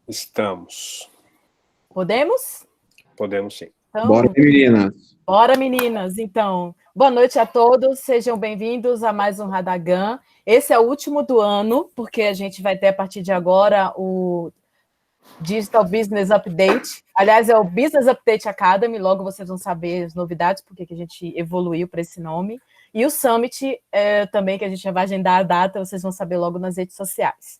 Estamos. Podemos? Podemos sim. Então, Bora, meninas. Bora, meninas. Então, boa noite a todos. Sejam bem-vindos a mais um Radar GAN. Esse é o último do ano, porque a gente vai ter, a partir de agora, o Digital Business Update. Aliás, é o Business Update Academy. Logo vocês vão saber as novidades, porque que a gente evoluiu para esse nome. E o Summit também, que a gente já vai agendar a data, vocês vão saber logo nas redes sociais.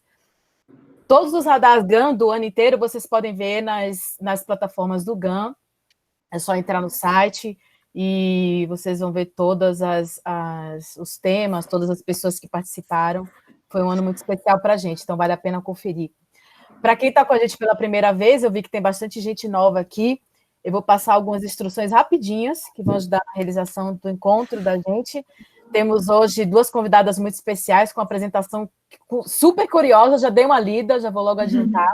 Todos os Radar GAN do ano inteiro vocês podem ver nas plataformas do GAN. É só entrar no site e vocês vão ver todos os temas, todas as pessoas que participaram. Foi um ano muito especial para a gente, então vale a pena conferir. Para quem está com a gente pela primeira vez, eu vi que tem bastante gente nova aqui. Eu vou passar algumas instruções rapidinhas que vão ajudar na realização do encontro da gente. Temos hoje duas convidadas muito especiais com apresentação super curiosa. Já dei uma lida, já vou logo adiantar.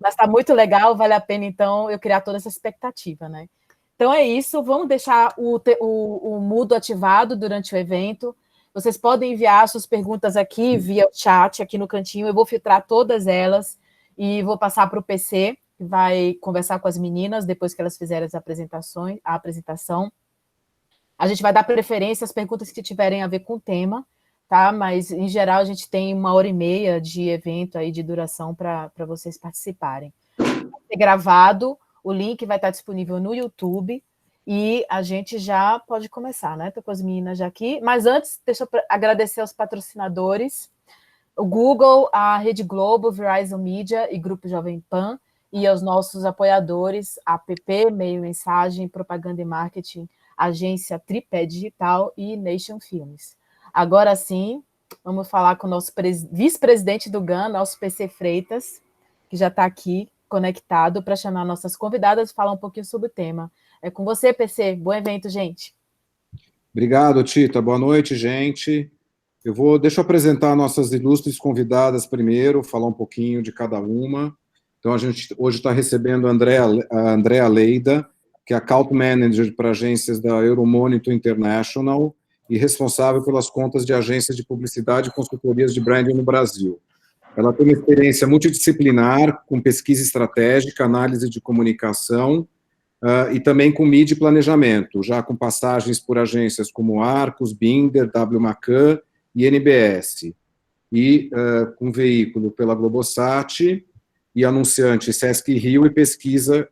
Mas está muito legal, vale a pena, então, eu criar toda essa expectativa, né? Então é isso, vamos deixar o Moodle ativado durante o evento. Vocês podem enviar suas perguntas aqui via chat, aqui no cantinho. Eu vou filtrar todas elas e vou passar para o PC, que vai conversar com as meninas depois que elas fizerem a apresentação. A gente vai dar preferência às perguntas que tiverem a ver com o tema, tá? Mas, em geral, a gente tem 1h30 de evento aí de duração para vocês participarem. Vai ser gravado, o link vai estar disponível no YouTube e a gente já pode começar, né? Estou com as meninas já aqui. Mas antes, deixa eu agradecer aos patrocinadores, o Google, a Rede Globo, Verizon Media e Grupo Jovem Pan, e aos nossos apoiadores, APP, Meio Mensagem, Propaganda e Marketing, Agência Tripé Digital e Nation Filmes. Agora sim, vamos falar com o nosso vice-presidente do GAN, nosso PC Freitas, que já está aqui conectado para chamar nossas convidadas e falar um pouquinho sobre o tema. É com você, PC. Bom evento, gente. Obrigado, Tita. Boa noite, gente. Deixa eu apresentar nossas ilustres convidadas primeiro, falar um pouquinho de cada uma. Então, a gente hoje está recebendo a Andrea Leida, que é Account Manager para agências da Euromonitor International e responsável pelas contas de agências de publicidade e consultorias de branding no Brasil. Ela tem uma experiência multidisciplinar, com pesquisa estratégica, análise de comunicação e também com mídia e planejamento, já com passagens por agências como Arcos, Binder, WMACAN e NBS. E com veículo pela Globosat e anunciante Sesc Rio e pesquisa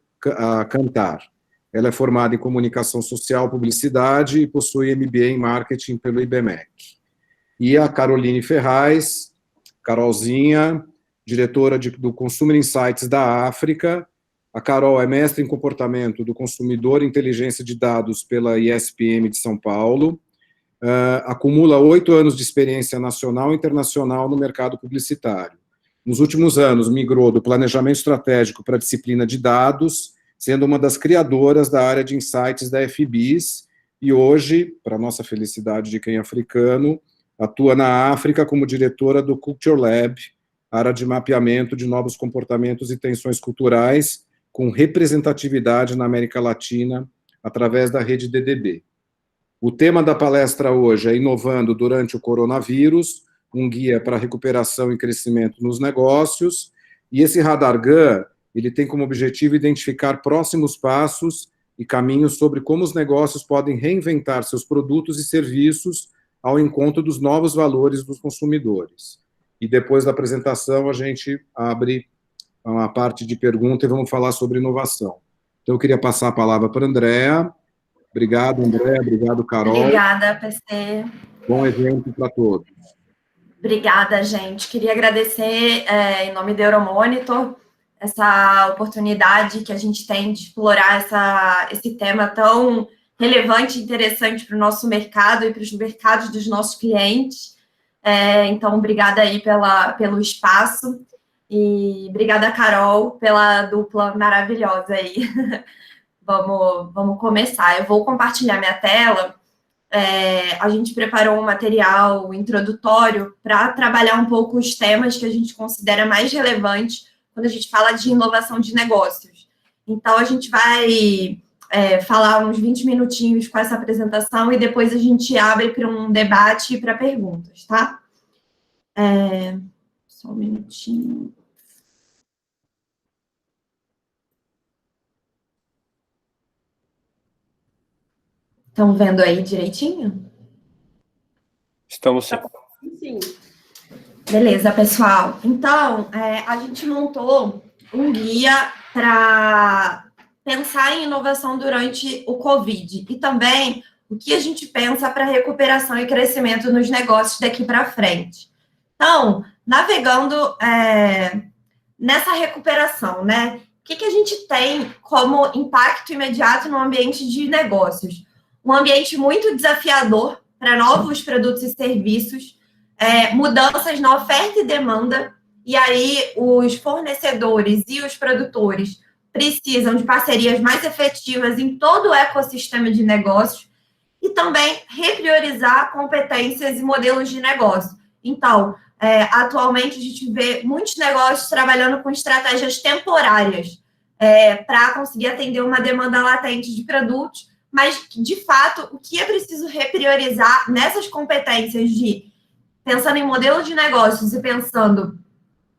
Cantar. Ela é formada em Comunicação Social e Publicidade e possui MBA em Marketing pelo IBMEC. E a Caroline Ferraz, Carolzinha, diretora do Consumer Insights da África. A Carol é mestre em Comportamento do Consumidor e Inteligência de Dados pela ISPM de São Paulo. Acumula 8 anos de experiência nacional e internacional no mercado publicitário. Nos últimos anos, migrou do planejamento estratégico para a disciplina de dados, sendo uma das criadoras da área de insights da FBIS, e hoje, para nossa felicidade de quem é africano, atua na África como diretora do Culture Lab, área de mapeamento de novos comportamentos e tensões culturais, com representatividade na América Latina, através da rede DDB. O tema da palestra hoje é Inovando durante o Coronavírus, um guia para recuperação e crescimento nos negócios, e esse Radar GAN, ele tem como objetivo identificar próximos passos e caminhos sobre como os negócios podem reinventar seus produtos e serviços ao encontro dos novos valores dos consumidores. E depois da apresentação, a gente abre uma parte de pergunta e vamos falar sobre inovação. Então, eu queria passar a palavra para a Andrea. Obrigado, Andrea. Obrigado, Carol. Obrigada, PC. Bom evento para todos. Obrigada, gente. Queria agradecer, em nome da Euromonitor, essa oportunidade que a gente tem de explorar esse tema tão relevante e interessante para o nosso mercado e para os mercados dos nossos clientes. Então, obrigada aí pelo espaço e obrigada, Carol, pela dupla maravilhosa aí. Vamos começar. Eu vou compartilhar minha tela. A gente preparou um material introdutório para trabalhar um pouco os temas que a gente considera mais relevantes quando a gente fala de inovação de negócios. Então, a gente vai falar uns 20 minutinhos com essa apresentação e depois a gente abre para um debate e para perguntas, tá? Só um minutinho. Estão vendo aí direitinho? Estamos sim. Sim. Beleza, pessoal. Então, a gente montou um guia para pensar em inovação durante o Covid e também o que a gente pensa para recuperação e crescimento nos negócios daqui para frente. Então, navegando nessa recuperação, né? O que a gente tem como impacto imediato no ambiente de negócios? Um ambiente muito desafiador para novos produtos e serviços, mudanças na oferta e demanda, e aí os fornecedores e os produtores precisam de parcerias mais efetivas em todo o ecossistema de negócios e também repriorizar competências e modelos de negócio. Então, atualmente a gente vê muitos negócios trabalhando com estratégias temporárias para conseguir atender uma demanda latente de produtos, mas, de fato, o que é preciso repriorizar nessas competências pensando em modelo de negócios e pensando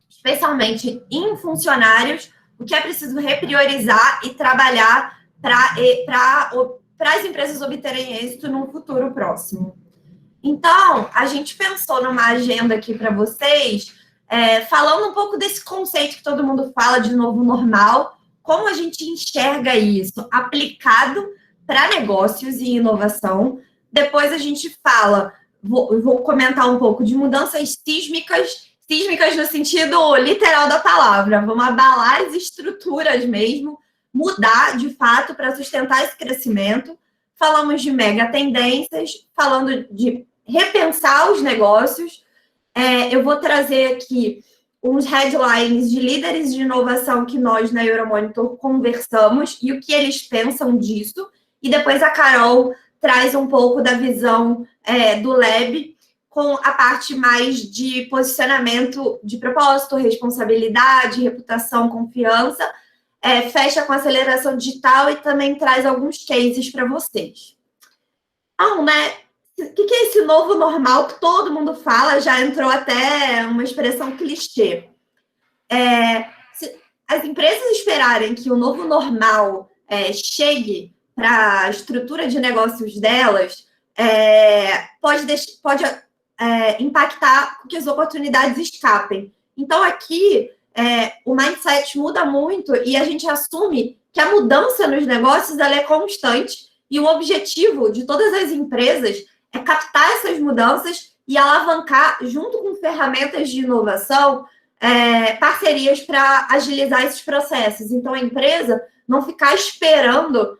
especialmente em funcionários, o que é preciso repriorizar e trabalhar para as empresas obterem êxito num futuro próximo. Então, a gente pensou numa agenda aqui para vocês, falando um pouco desse conceito que todo mundo fala de novo normal, como a gente enxerga isso aplicado para negócios e inovação. Depois a gente fala, vou comentar um pouco de mudanças sísmicas no sentido literal da palavra. Vamos abalar as estruturas mesmo, mudar de fato para sustentar esse crescimento. Falamos de mega tendências, falando de repensar os negócios. Eu vou trazer aqui uns headlines de líderes de inovação que nós na Euromonitor conversamos e o que eles pensam disso. E depois a Carol traz um pouco da visão do Lab, com a parte mais de posicionamento de propósito, responsabilidade, reputação, confiança, fecha com aceleração digital e também traz alguns cases para vocês. Então, né, o que é esse novo normal que todo mundo fala? Já entrou até uma expressão clichê. Se as empresas esperarem que o novo normal chegue para a estrutura de negócios delas, pode impactar que as oportunidades escapem. Então, aqui, o mindset muda muito e a gente assume que a mudança nos negócios ela é constante e o objetivo de todas as empresas é captar essas mudanças e alavancar, junto com ferramentas de inovação, parcerias para agilizar esses processos. Então, a empresa não ficar esperando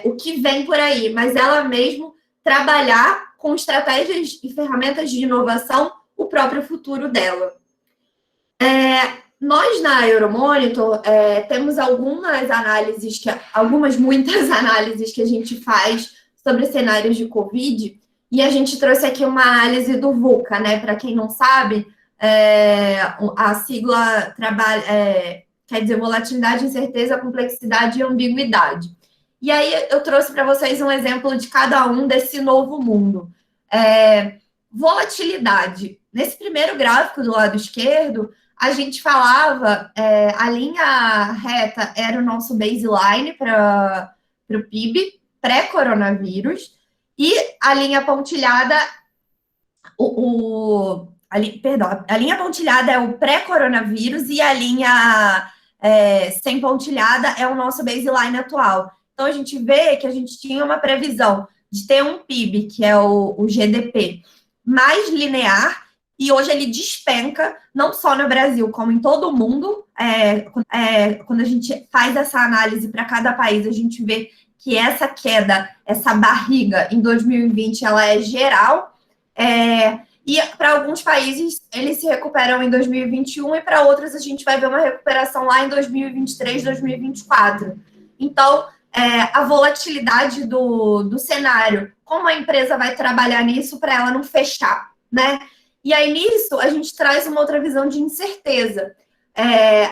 o que vem por aí, mas ela mesmo trabalhar com estratégias e ferramentas de inovação o próprio futuro dela. Nós, na Euromonitor, temos muitas análises que a gente faz sobre cenários de Covid, e a gente trouxe aqui uma análise do VUCA, né? Para quem não sabe, a sigla quer dizer volatilidade, incerteza, complexidade e ambiguidade. E aí eu trouxe para vocês um exemplo de cada um desse novo mundo. Volatilidade. Nesse primeiro gráfico do lado esquerdo, a gente falava, a linha reta era o nosso baseline para o PIB, pré-coronavírus, e a linha pontilhada, a linha pontilhada é o pré-coronavírus e a linha sem pontilhada é o nosso baseline atual. Então, a gente vê que a gente tinha uma previsão de ter um PIB, que é o GDP, mais linear, e hoje ele despenca, não só no Brasil, como em todo o mundo. Quando a gente faz essa análise para cada país, a gente vê que essa queda, essa barriga em 2020, ela é geral. E para alguns países, eles se recuperam em 2021 e para outros a gente vai ver uma recuperação lá em 2023, 2024. Então, a volatilidade do cenário, como a empresa vai trabalhar nisso para ela não fechar, né? E aí, nisso, a gente traz uma outra visão de incerteza.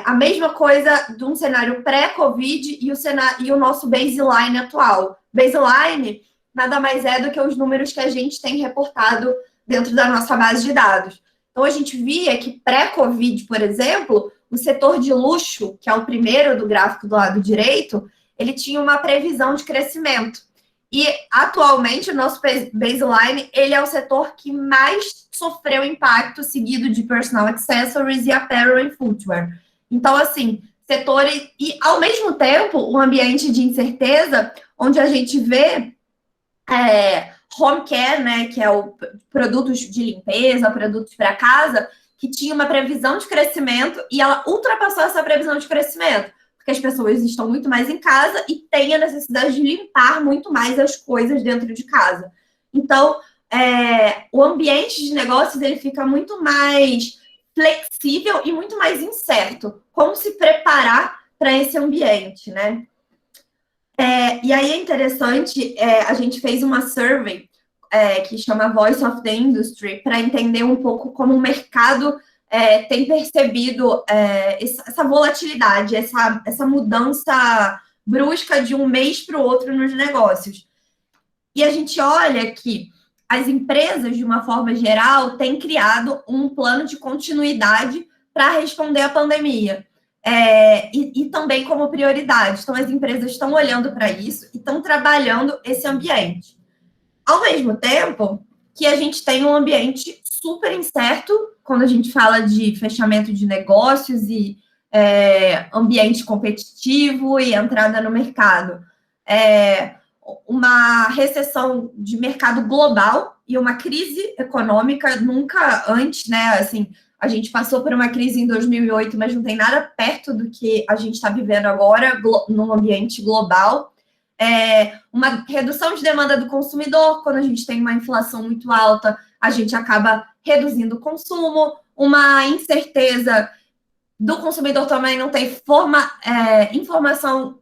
A mesma coisa de um cenário pré-Covid e o nosso baseline atual. Baseline nada mais é do que os números que a gente tem reportado dentro da nossa base de dados. Então, a gente via que pré-Covid, por exemplo, o setor de luxo, que é o primeiro do gráfico do lado direito, ele tinha uma previsão de crescimento. E, atualmente, o nosso baseline, ele é o setor que mais sofreu impacto, seguido de personal accessories e apparel e footwear. Então, assim, setores... E, ao mesmo tempo, um ambiente de incerteza, onde a gente vê home care, né, que é o produtos de limpeza, produtos para casa, que tinha uma previsão de crescimento e ela ultrapassou essa previsão de crescimento, porque as pessoas estão muito mais em casa e têm a necessidade de limpar muito mais as coisas dentro de casa. Então, o ambiente de negócios ele fica muito mais flexível e muito mais incerto. Como se preparar para esse ambiente, né? E aí é interessante, a gente fez uma survey que chama Voice of the Industry, para entender um pouco como o mercado tem percebido essa volatilidade, essa mudança brusca de um mês para o outro nos negócios. E a gente olha que as empresas, de uma forma geral, têm criado um plano de continuidade para responder à pandemia. E também como prioridade. Então, as empresas estão olhando para isso e estão trabalhando esse ambiente. Ao mesmo tempo que a gente tem um ambiente super incerto, quando a gente fala de fechamento de negócios e ambiente competitivo e entrada no mercado. Uma recessão de mercado global e uma crise econômica nunca antes, né? Assim, a gente passou por uma crise em 2008, mas não tem nada perto do que a gente está vivendo agora num ambiente global. Uma redução de demanda do consumidor, quando a gente tem uma inflação muito alta, a gente acaba reduzindo o consumo, uma incerteza do consumidor também não tem informação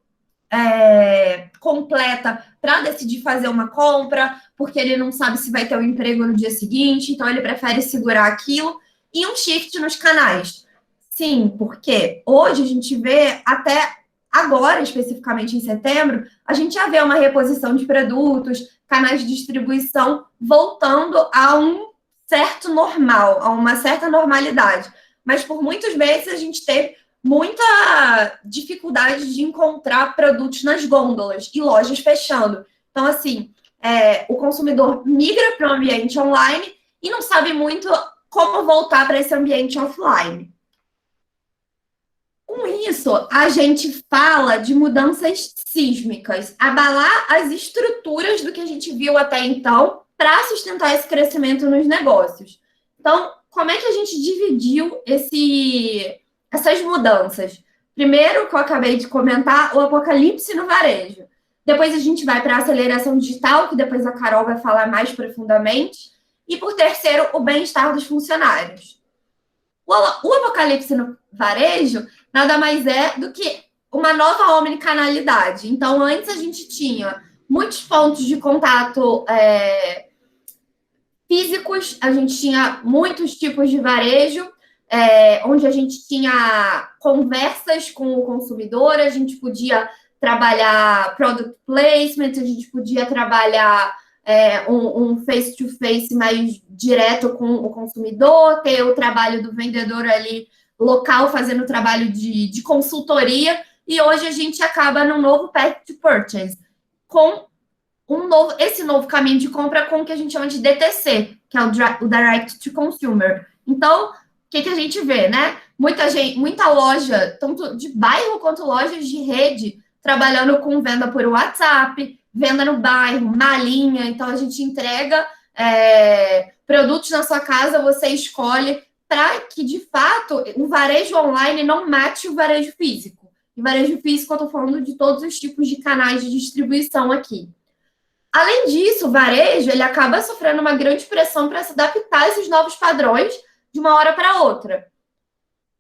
completa para decidir fazer uma compra, porque ele não sabe se vai ter um emprego no dia seguinte, então ele prefere segurar aquilo, e um shift nos canais. Sim, porque hoje a gente vê até agora, especificamente em setembro, a gente já vê uma reposição de produtos, canais de distribuição voltando a um certo normal, a uma certa normalidade. Mas por muitos meses a gente teve muita dificuldade de encontrar produtos nas gôndolas e lojas fechando. Então, assim, o consumidor migra para o ambiente online e não sabe muito como voltar para esse ambiente offline. Com isso, a gente fala de mudanças sísmicas, abalar as estruturas do que a gente viu até então para sustentar esse crescimento nos negócios. Então, como é que a gente dividiu essas mudanças? Primeiro, que eu acabei de comentar, o apocalipse no varejo. Depois a gente vai para a aceleração digital, que depois a Carol vai falar mais profundamente. E, por terceiro, o bem-estar dos funcionários. O apocalipse no varejo nada mais é do que uma nova omnicanalidade. Então, antes a gente tinha muitos pontos de contato físicos, a gente tinha muitos tipos de varejo, onde a gente tinha conversas com o consumidor, a gente podia trabalhar product placement, a gente podia trabalhar um face-to-face mais direto com o consumidor, ter o trabalho do vendedor ali local fazendo trabalho de consultoria, e hoje a gente acaba num novo path to purchase, com esse novo caminho de compra com o que a gente chama de DTC, que é o Direct to Consumer. Então, o que a gente vê, né? Muita loja, tanto de bairro quanto lojas de rede, trabalhando com venda por WhatsApp, venda no bairro, malinha. Então, a gente entrega produtos na sua casa, você escolhe, para que, de fato, o varejo online não mate o varejo físico. E varejo físico, eu estou falando de todos os tipos de canais de distribuição aqui. Além disso, o varejo ele acaba sofrendo uma grande pressão para se adaptar a esses novos padrões de uma hora para outra.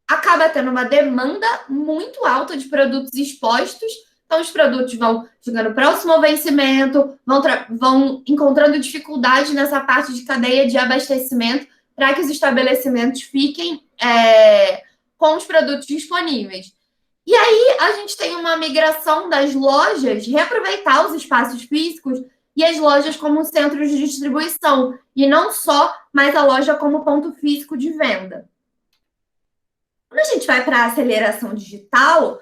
Acaba tendo uma demanda muito alta de produtos expostos, então os produtos vão chegando próximo ao vencimento, vão encontrando dificuldade nessa parte de cadeia de abastecimento para que os estabelecimentos fiquem com os produtos disponíveis. E aí a gente tem uma migração das lojas de reaproveitar os espaços físicos e as lojas como centros de distribuição, e não só, mas a loja como ponto físico de venda. Quando a gente vai para a aceleração digital,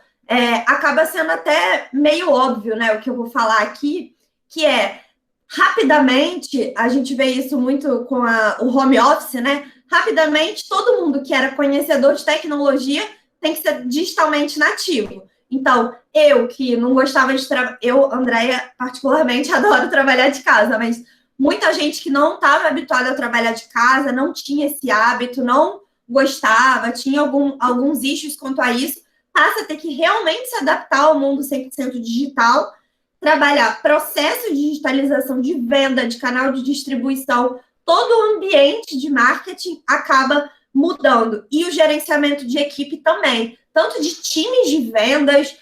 acaba sendo até meio óbvio, né, o que eu vou falar aqui, que é, rapidamente, a gente vê isso muito com o home office, né? Rapidamente, todo mundo que era conhecedor de tecnologia tem que ser digitalmente nativo. Então, eu que não gostava de trabalhar, eu, Andréia, particularmente, adoro trabalhar de casa, mas muita gente que não estava habituada a trabalhar de casa, não tinha esse hábito, não gostava, tinha alguns issues quanto a isso, passa a ter que realmente se adaptar ao mundo 100% digital, trabalhar processo de digitalização de venda, de canal de distribuição, todo o ambiente de marketing acaba mudando. E o gerenciamento de equipe também, tanto de times de vendas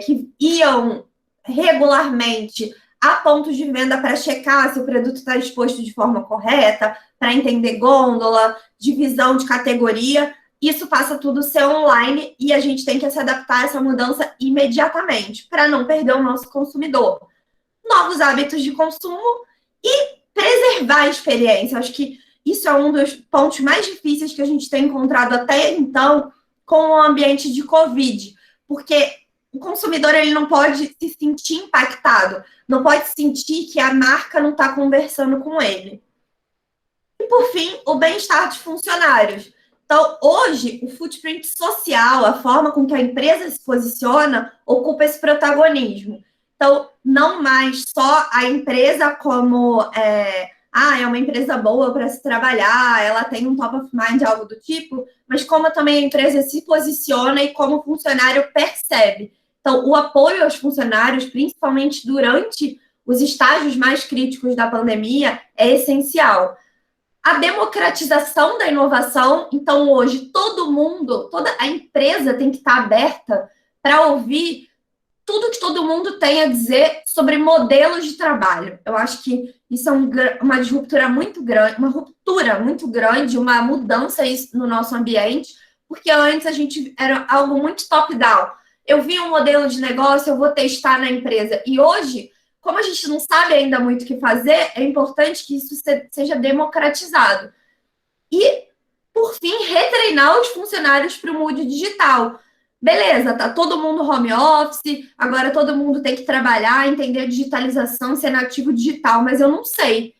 que iam regularmente a pontos de venda para checar se o produto está exposto de forma correta, para entender gôndola, divisão de categoria. Isso passa tudo a ser online e a gente tem que se adaptar a essa mudança imediatamente, para não perder o nosso consumidor. Novos hábitos de consumo e preservar a experiência. Acho que isso é um dos pontos mais difíceis que a gente tem encontrado até então com o ambiente de Covid, porque o consumidor ele não pode se sentir impactado, não pode sentir que a marca não está conversando com ele. E, por fim, o bem-estar dos funcionários. Então, hoje, o footprint social, a forma com que a empresa se posiciona, ocupa esse protagonismo. Então, não mais só a empresa como é uma empresa boa para se trabalhar, ela tem um top of mind, algo do tipo, mas como também a empresa se posiciona e como o funcionário percebe. Então, o apoio aos funcionários, principalmente durante os estágios mais críticos da pandemia, é essencial. A democratização da inovação, então hoje todo mundo, toda a empresa tem que estar aberta para ouvir tudo que todo mundo tem a dizer sobre modelos de trabalho. Eu acho que isso é uma disruptura muito grande, uma ruptura muito grande, uma mudança no nosso ambiente, porque antes a gente era algo muito top-down. Eu vi um modelo de negócio, eu vou testar na empresa. E hoje, como a gente não sabe ainda muito o que fazer, é importante que isso seja democratizado. E, por fim, retreinar os funcionários para o mundo digital. Beleza, tá todo mundo home office, agora todo mundo tem que trabalhar, entender a digitalização, ser nativo digital, mas eu não sei.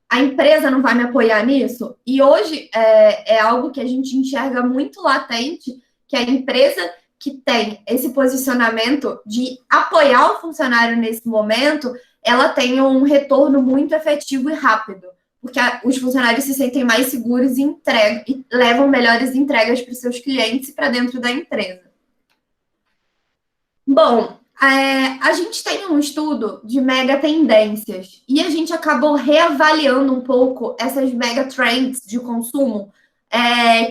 A empresa não vai me apoiar nisso? E hoje é algo que a gente enxerga muito latente, que a empresa que tem esse posicionamento de apoiar o funcionário nesse momento, ela tem um retorno muito efetivo e rápido, porque os funcionários se sentem mais seguros e levam melhores entregas para os seus clientes e para dentro da empresa. Bom, a gente tem um estudo de mega tendências e a gente acabou reavaliando um pouco essas mega trends de consumo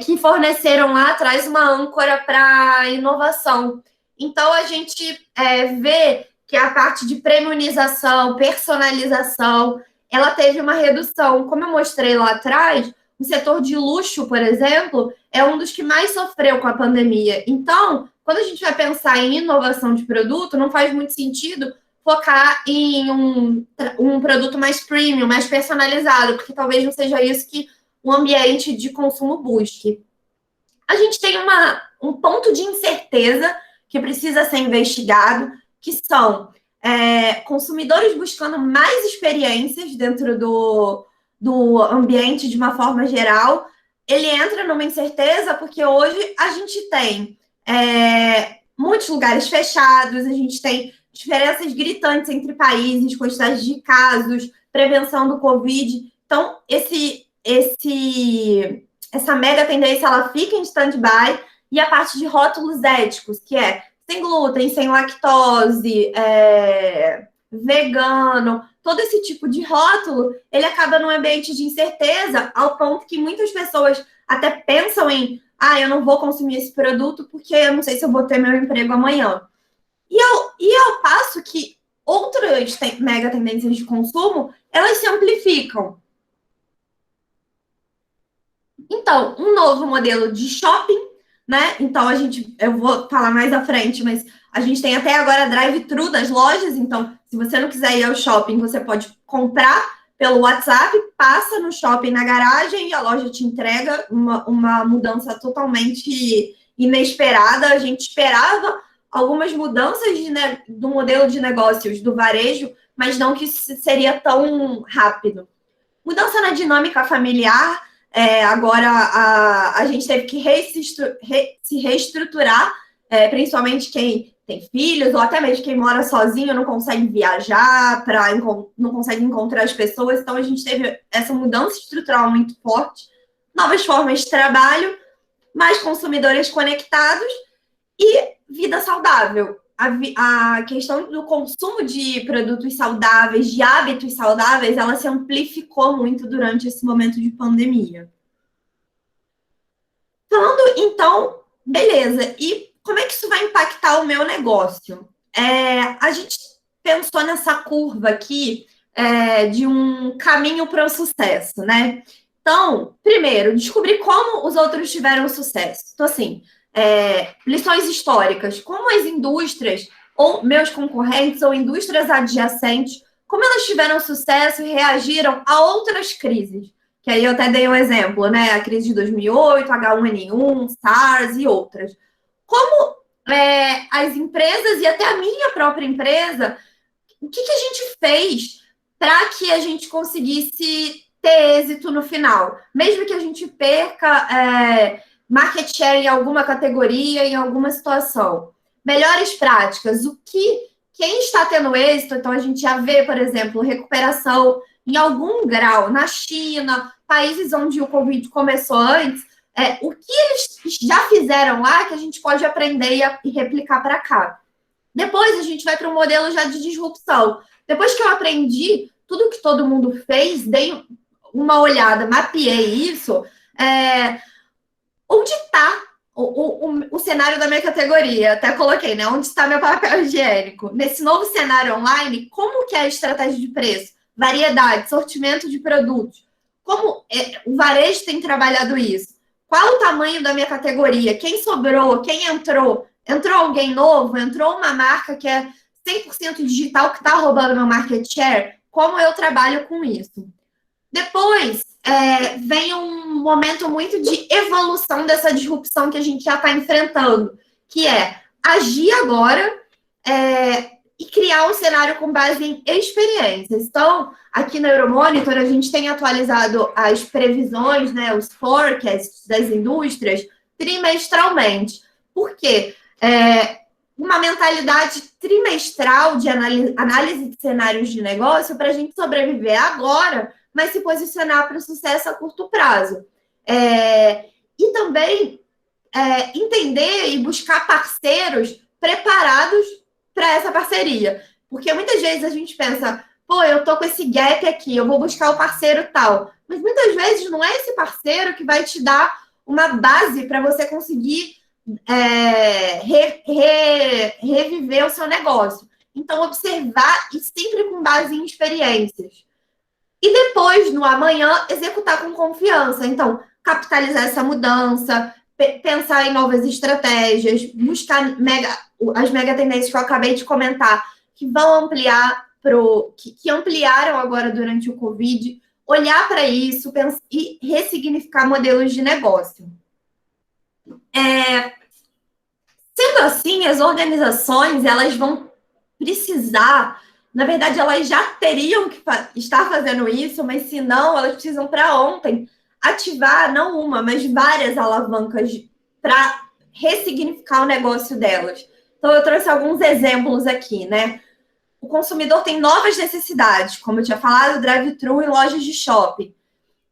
que forneceram lá atrás uma âncora para inovação. Então, a gente vê que a parte de premiumização, personalização, ela teve uma redução. Como eu mostrei lá atrás, o setor de luxo, por exemplo, é um dos que mais sofreu com a pandemia. Então, quando a gente vai pensar em inovação de produto, não faz muito sentido focar em um produto mais premium, mais personalizado, porque talvez não seja isso que o ambiente de consumo busque. A gente tem um ponto de incerteza que precisa ser investigado, que são consumidores buscando mais experiências dentro do ambiente de uma forma geral. Ele entra numa incerteza porque hoje a gente tem muitos lugares fechados, a gente tem diferenças gritantes entre países, quantidade de casos, prevenção do Covid. Então, essa mega tendência, ela fica em stand-by, e a parte de rótulos éticos, que é sem glúten, sem lactose, vegano, todo esse tipo de rótulo, ele acaba num ambiente de incerteza, ao ponto que muitas pessoas até pensam em eu não vou consumir esse produto porque eu não sei se eu vou ter meu emprego amanhã. E ao passo que outras mega tendências de consumo, elas se amplificam. Então, um novo modelo de shopping, né? Então, eu vou falar mais à frente, mas a gente tem até agora drive-thru das lojas. Então, se você não quiser ir ao shopping, você pode comprar pelo WhatsApp, passa no shopping na garagem e a loja te entrega uma mudança totalmente inesperada. A gente esperava algumas mudanças do modelo de negócios do varejo, mas não que isso seria tão rápido. Mudança na dinâmica familiar, agora a gente teve que se reestruturar, principalmente quem tem filhos, ou até mesmo quem mora sozinho, não consegue viajar, não consegue encontrar as pessoas, então a gente teve essa mudança estrutural muito forte, novas formas de trabalho, mais consumidores conectados e vida saudável. A questão do consumo de produtos saudáveis, de hábitos saudáveis, ela se amplificou muito durante esse momento de pandemia. Falando, então, beleza, e como é que isso vai impactar o meu negócio? A gente pensou nessa curva aqui de um caminho para o sucesso, né? Então, primeiro, descobrir como os outros tiveram sucesso. Então, assim, lições históricas, como as indústrias, ou meus concorrentes, ou indústrias adjacentes, como elas tiveram sucesso e reagiram a outras crises. Que aí eu até dei um exemplo, né? A crise de 2008, H1N1, SARS e outras. Como as empresas, e até a minha própria empresa, o que a gente fez para que a gente conseguisse ter êxito no final? Mesmo que a gente perca market share em alguma categoria, em alguma situação. Melhores práticas. Quem está tendo êxito, então a gente já vê, por exemplo, recuperação em algum grau na China, países onde o Covid começou antes, o que eles já fizeram lá que a gente pode aprender e replicar para cá. Depois a gente vai para um modelo já de disrupção. Depois que eu aprendi tudo que todo mundo fez, dei uma olhada, mapeei isso, onde está o cenário da minha categoria? Até coloquei, né? Onde está meu papel higiênico? Nesse novo cenário online, como que é a estratégia de preço? Variedade, sortimento de produtos. Como o varejo tem trabalhado isso? Qual o tamanho da minha categoria? Quem sobrou? Quem entrou? Entrou alguém novo? Entrou uma marca que é 100% digital que está roubando meu market share? Como eu trabalho com isso? Depois, vem um momento muito de evolução dessa disrupção que a gente já está enfrentando, que é agir agora e criar um cenário com base em experiências. Então, aqui na Euromonitor, a gente tem atualizado as previsões, né, os forecasts das indústrias trimestralmente. Por quê? Uma mentalidade trimestral de análise de cenários de negócio para a gente sobreviver agora, mas se posicionar para o sucesso a curto prazo. E também entender e buscar parceiros preparados para essa parceria. Porque muitas vezes a gente pensa, pô, eu tô com esse gap aqui, eu vou buscar o parceiro tal. Mas muitas vezes não é esse parceiro que vai te dar uma base para você conseguir reviver o seu negócio. Então, observar e sempre com base em experiências. E depois, no amanhã, executar com confiança. Então, capitalizar essa mudança, pensar em novas estratégias, buscar as mega tendências que eu acabei de comentar, que vão ampliar, que ampliaram agora durante o Covid, olhar para isso e ressignificar modelos de negócio. Sendo assim, as organizações, elas vão precisar, na verdade, elas já teriam que estar fazendo isso, mas se não, elas precisam para ontem ativar, não uma, mas várias alavancas para ressignificar o negócio delas. Então, eu trouxe alguns exemplos aqui, né? O consumidor tem novas necessidades, como eu tinha falado, drive-thru e lojas de shopping.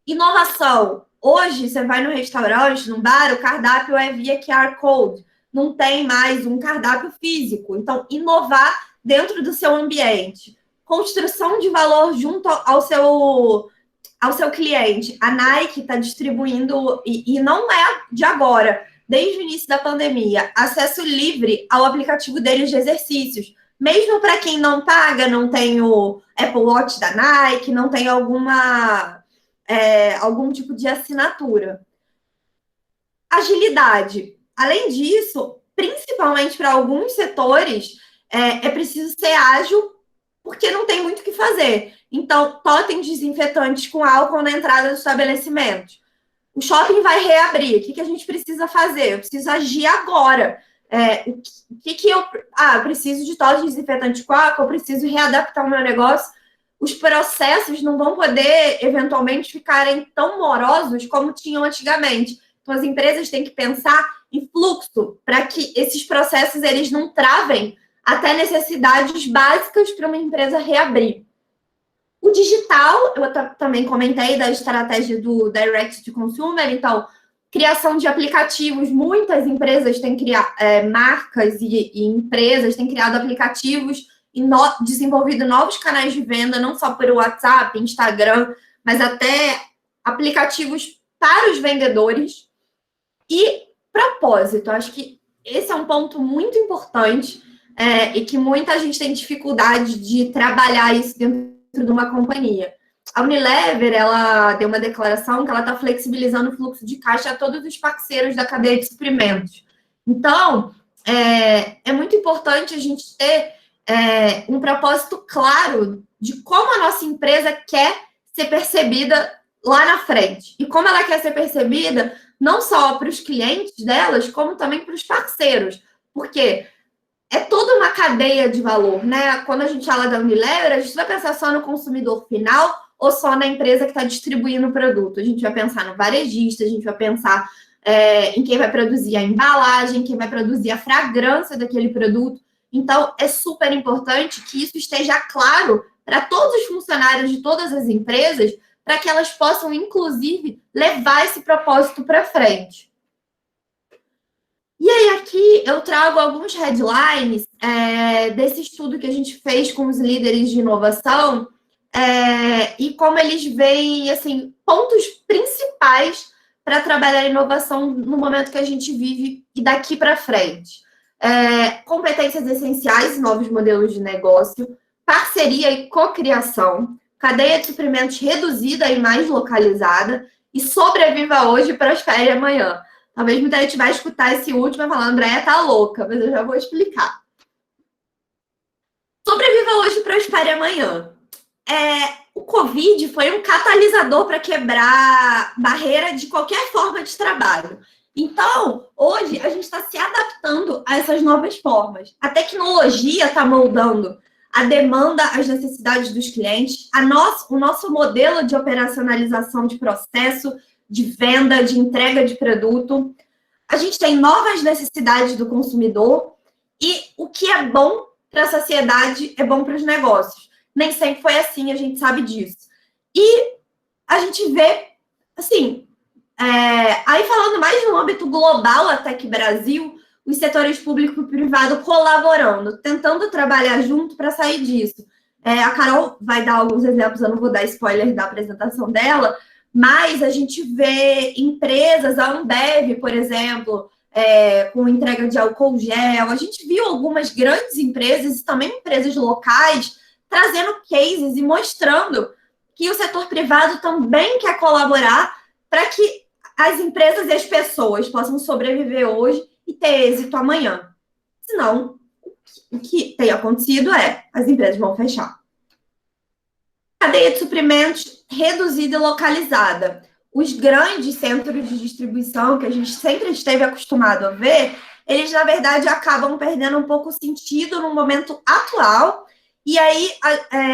Inovação. Hoje, você vai no restaurante, no bar, o cardápio é via QR Code. Não tem mais um cardápio físico. Então, inovar dentro do seu ambiente. Construção de valor junto ao seu cliente. A Nike está distribuindo, e não é de agora, desde o início da pandemia, acesso livre ao aplicativo deles de exercícios. Mesmo para quem não paga, não tem o Apple Watch da Nike, não tem algum tipo de assinatura. Agilidade. Além disso, principalmente para alguns setores, é preciso ser ágil, porque não tem muito o que fazer. Então, totem desinfetantes com álcool na entrada dos estabelecimentos. O shopping vai reabrir. O que a gente precisa fazer? Eu preciso agir agora. o que eu preciso de tal desinfetante com álcool, eu preciso readaptar o meu negócio. Os processos não vão poder, eventualmente, ficarem tão morosos como tinham antigamente. Então, as empresas têm que pensar em fluxo para que esses processos eles não travem até necessidades básicas para uma empresa reabrir. O digital, eu também comentei da estratégia do Direct to Consumer, então, criação de aplicativos, muitas empresas têm criado, marcas e empresas têm criado aplicativos e desenvolvido novos canais de venda, não só por WhatsApp, Instagram, mas até aplicativos para os vendedores. E propósito, acho que esse é um ponto muito importante e que muita gente tem dificuldade de trabalhar isso dentro de uma companhia. A Unilever, ela deu uma declaração que ela está flexibilizando o fluxo de caixa a todos os parceiros da cadeia de suprimentos. Então, é muito importante a gente ter um propósito claro de como a nossa empresa quer ser percebida lá na frente. E como ela quer ser percebida não só para os clientes delas, como também para os parceiros. Porque é toda uma cadeia de valor, né? Quando a gente fala da Unilever, a gente vai pensar só no consumidor final ou só na empresa que está distribuindo o produto. A gente vai pensar no varejista, a gente vai pensar em quem vai produzir a embalagem, quem vai produzir a fragrância daquele produto. Então, é super importante que isso esteja claro para todos os funcionários de todas as empresas, para que elas possam, inclusive, levar esse propósito para frente. E aí, aqui eu trago alguns headlines desse estudo que a gente fez com os líderes de inovação e como eles veem, assim, pontos principais para trabalhar a inovação no momento que a gente vive e daqui para frente. Competências essenciais, novos modelos de negócio, parceria e cocriação, cadeia de suprimentos reduzida e mais localizada, e sobreviva hoje e prospere amanhã. Talvez muita gente vai escutar esse último e falar, Andréia tá louca, mas eu já vou explicar. Sobreviva hoje e prospere amanhã. O Covid foi um catalisador para quebrar barreira de qualquer forma de trabalho. Então, hoje, a gente está se adaptando a essas novas formas. A tecnologia está moldando a demanda, as necessidades dos clientes, o nosso modelo de operacionalização de processo, de venda, de entrega de produto. A gente tem novas necessidades do consumidor e o que é bom para a sociedade é bom para os negócios. Nem sempre foi assim, a gente sabe disso. E a gente vê, assim, aí falando mais no âmbito global até que Brasil, os setores público e privado colaborando, tentando trabalhar junto para sair disso. A Carol vai dar alguns exemplos, eu não vou dar spoiler da apresentação dela, mas a gente vê empresas, a Ambev, por exemplo, com entrega de álcool gel, a gente viu algumas grandes empresas e também empresas locais trazendo cases e mostrando que o setor privado também quer colaborar para que as empresas e as pessoas possam sobreviver hoje e ter êxito amanhã. Senão, o que tem acontecido as empresas vão fechar. Cadeia de suprimentos reduzida e localizada. Os grandes centros de distribuição que a gente sempre esteve acostumado a ver, eles, na verdade, acabam perdendo um pouco o sentido no momento atual, e aí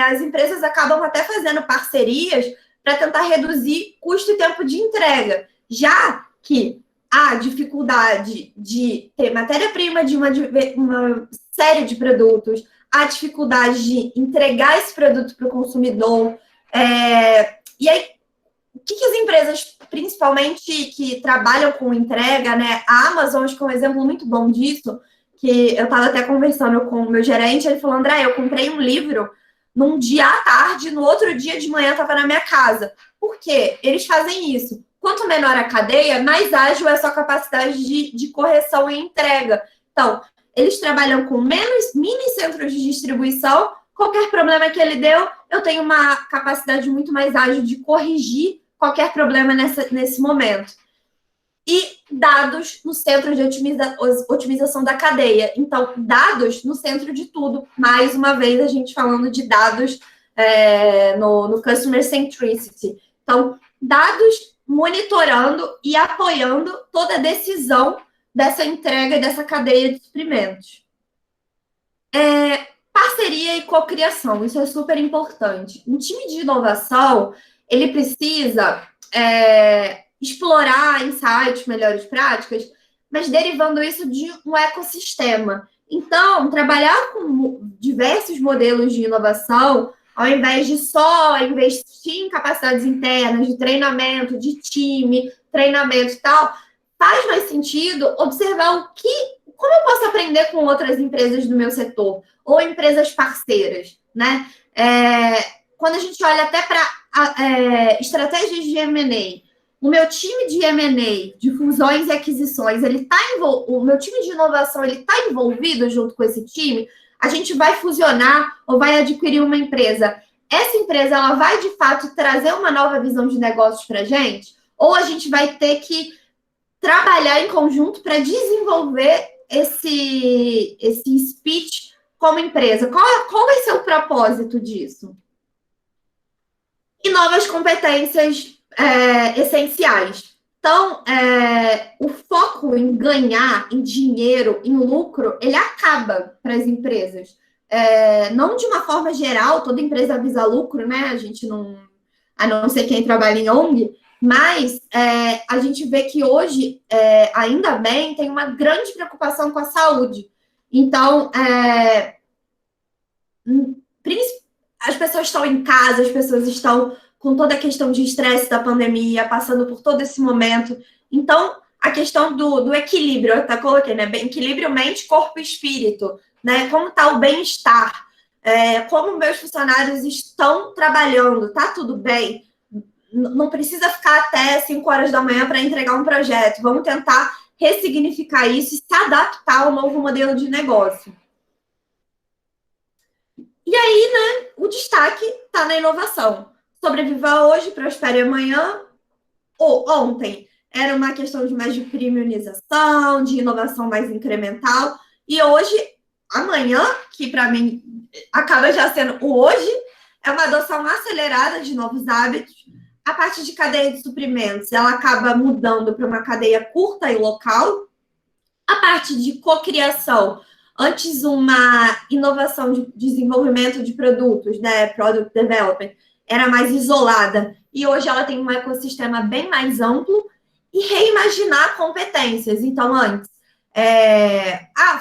as empresas acabam até fazendo parcerias para tentar reduzir custo e tempo de entrega, já que a dificuldade de ter matéria-prima de uma série de produtos, a dificuldade de entregar esse produto para o consumidor. E aí, o que as empresas, principalmente que trabalham com entrega, né? A Amazon, acho que é um exemplo muito bom disso, que eu estava até conversando com o meu gerente, ele falou, André, eu comprei um livro num dia à tarde, no outro dia de manhã estava na minha casa. Por quê? Eles fazem isso. Quanto menor a cadeia, mais ágil é a sua capacidade de correção e entrega. Então, eles trabalham com menos mini centros de distribuição, qualquer problema que ele deu, eu tenho uma capacidade muito mais ágil de corrigir qualquer problema nesse momento. E dados no centro de otimização da cadeia. Então, dados no centro de tudo. Mais uma vez, a gente falando de dados no Customer Centricity. Então, dados monitorando e apoiando toda a decisão dessa entrega e dessa cadeia de suprimentos. Parceria e cocriação, isso é super importante. Um time de inovação, ele precisa explorar insights, melhores práticas, mas derivando isso de um ecossistema. Então, trabalhar com diversos modelos de inovação, ao invés de só investir em capacidades internas, de treinamento, de time, treinamento e tal, faz mais sentido observar como eu posso aprender com outras empresas do meu setor, ou empresas parceiras, né? Quando a gente olha até para estratégias de M&A, o meu time de M&A, de fusões e aquisições, o meu time de inovação, ele está envolvido junto com esse time? A gente vai fusionar ou vai adquirir uma empresa. Essa empresa, ela vai, de fato, trazer uma nova visão de negócios para a gente? Ou a gente vai ter que trabalhar em conjunto para desenvolver esse speech como empresa? Qual vai ser o propósito disso? E novas competências essenciais. Então, o foco em ganhar, em dinheiro, em lucro, ele acaba para as empresas. Não de uma forma geral, toda empresa visa lucro, né? A gente não... A não ser quem trabalha em ONG, mas a gente vê que hoje, ainda bem, tem uma grande preocupação com a saúde. Então, as pessoas estão em casa, as pessoas estão com toda a questão de estresse da pandemia, passando por todo esse momento. Então, a questão do equilíbrio, eu até coloquei, né? Equilíbrio mente, corpo e espírito, né? Como está o bem-estar? Como meus funcionários estão trabalhando? Tá tudo bem? Não precisa ficar até 5 horas da manhã para entregar um projeto. Vamos tentar ressignificar isso e se adaptar ao novo modelo de negócio. E aí, né, o destaque está na inovação. Sobreviva hoje, prospere amanhã, ou ontem. Era uma questão mais de premiumização, de inovação mais incremental. E hoje, amanhã, que para mim acaba já sendo o hoje, é uma adoção acelerada de novos hábitos. A parte de cadeia de suprimentos, ela acaba mudando para uma cadeia curta e local. A parte de cocriação, antes uma inovação de desenvolvimento de produtos, né, product development, era mais isolada. E hoje ela tem um ecossistema bem mais amplo e reimaginar competências. Então, antes,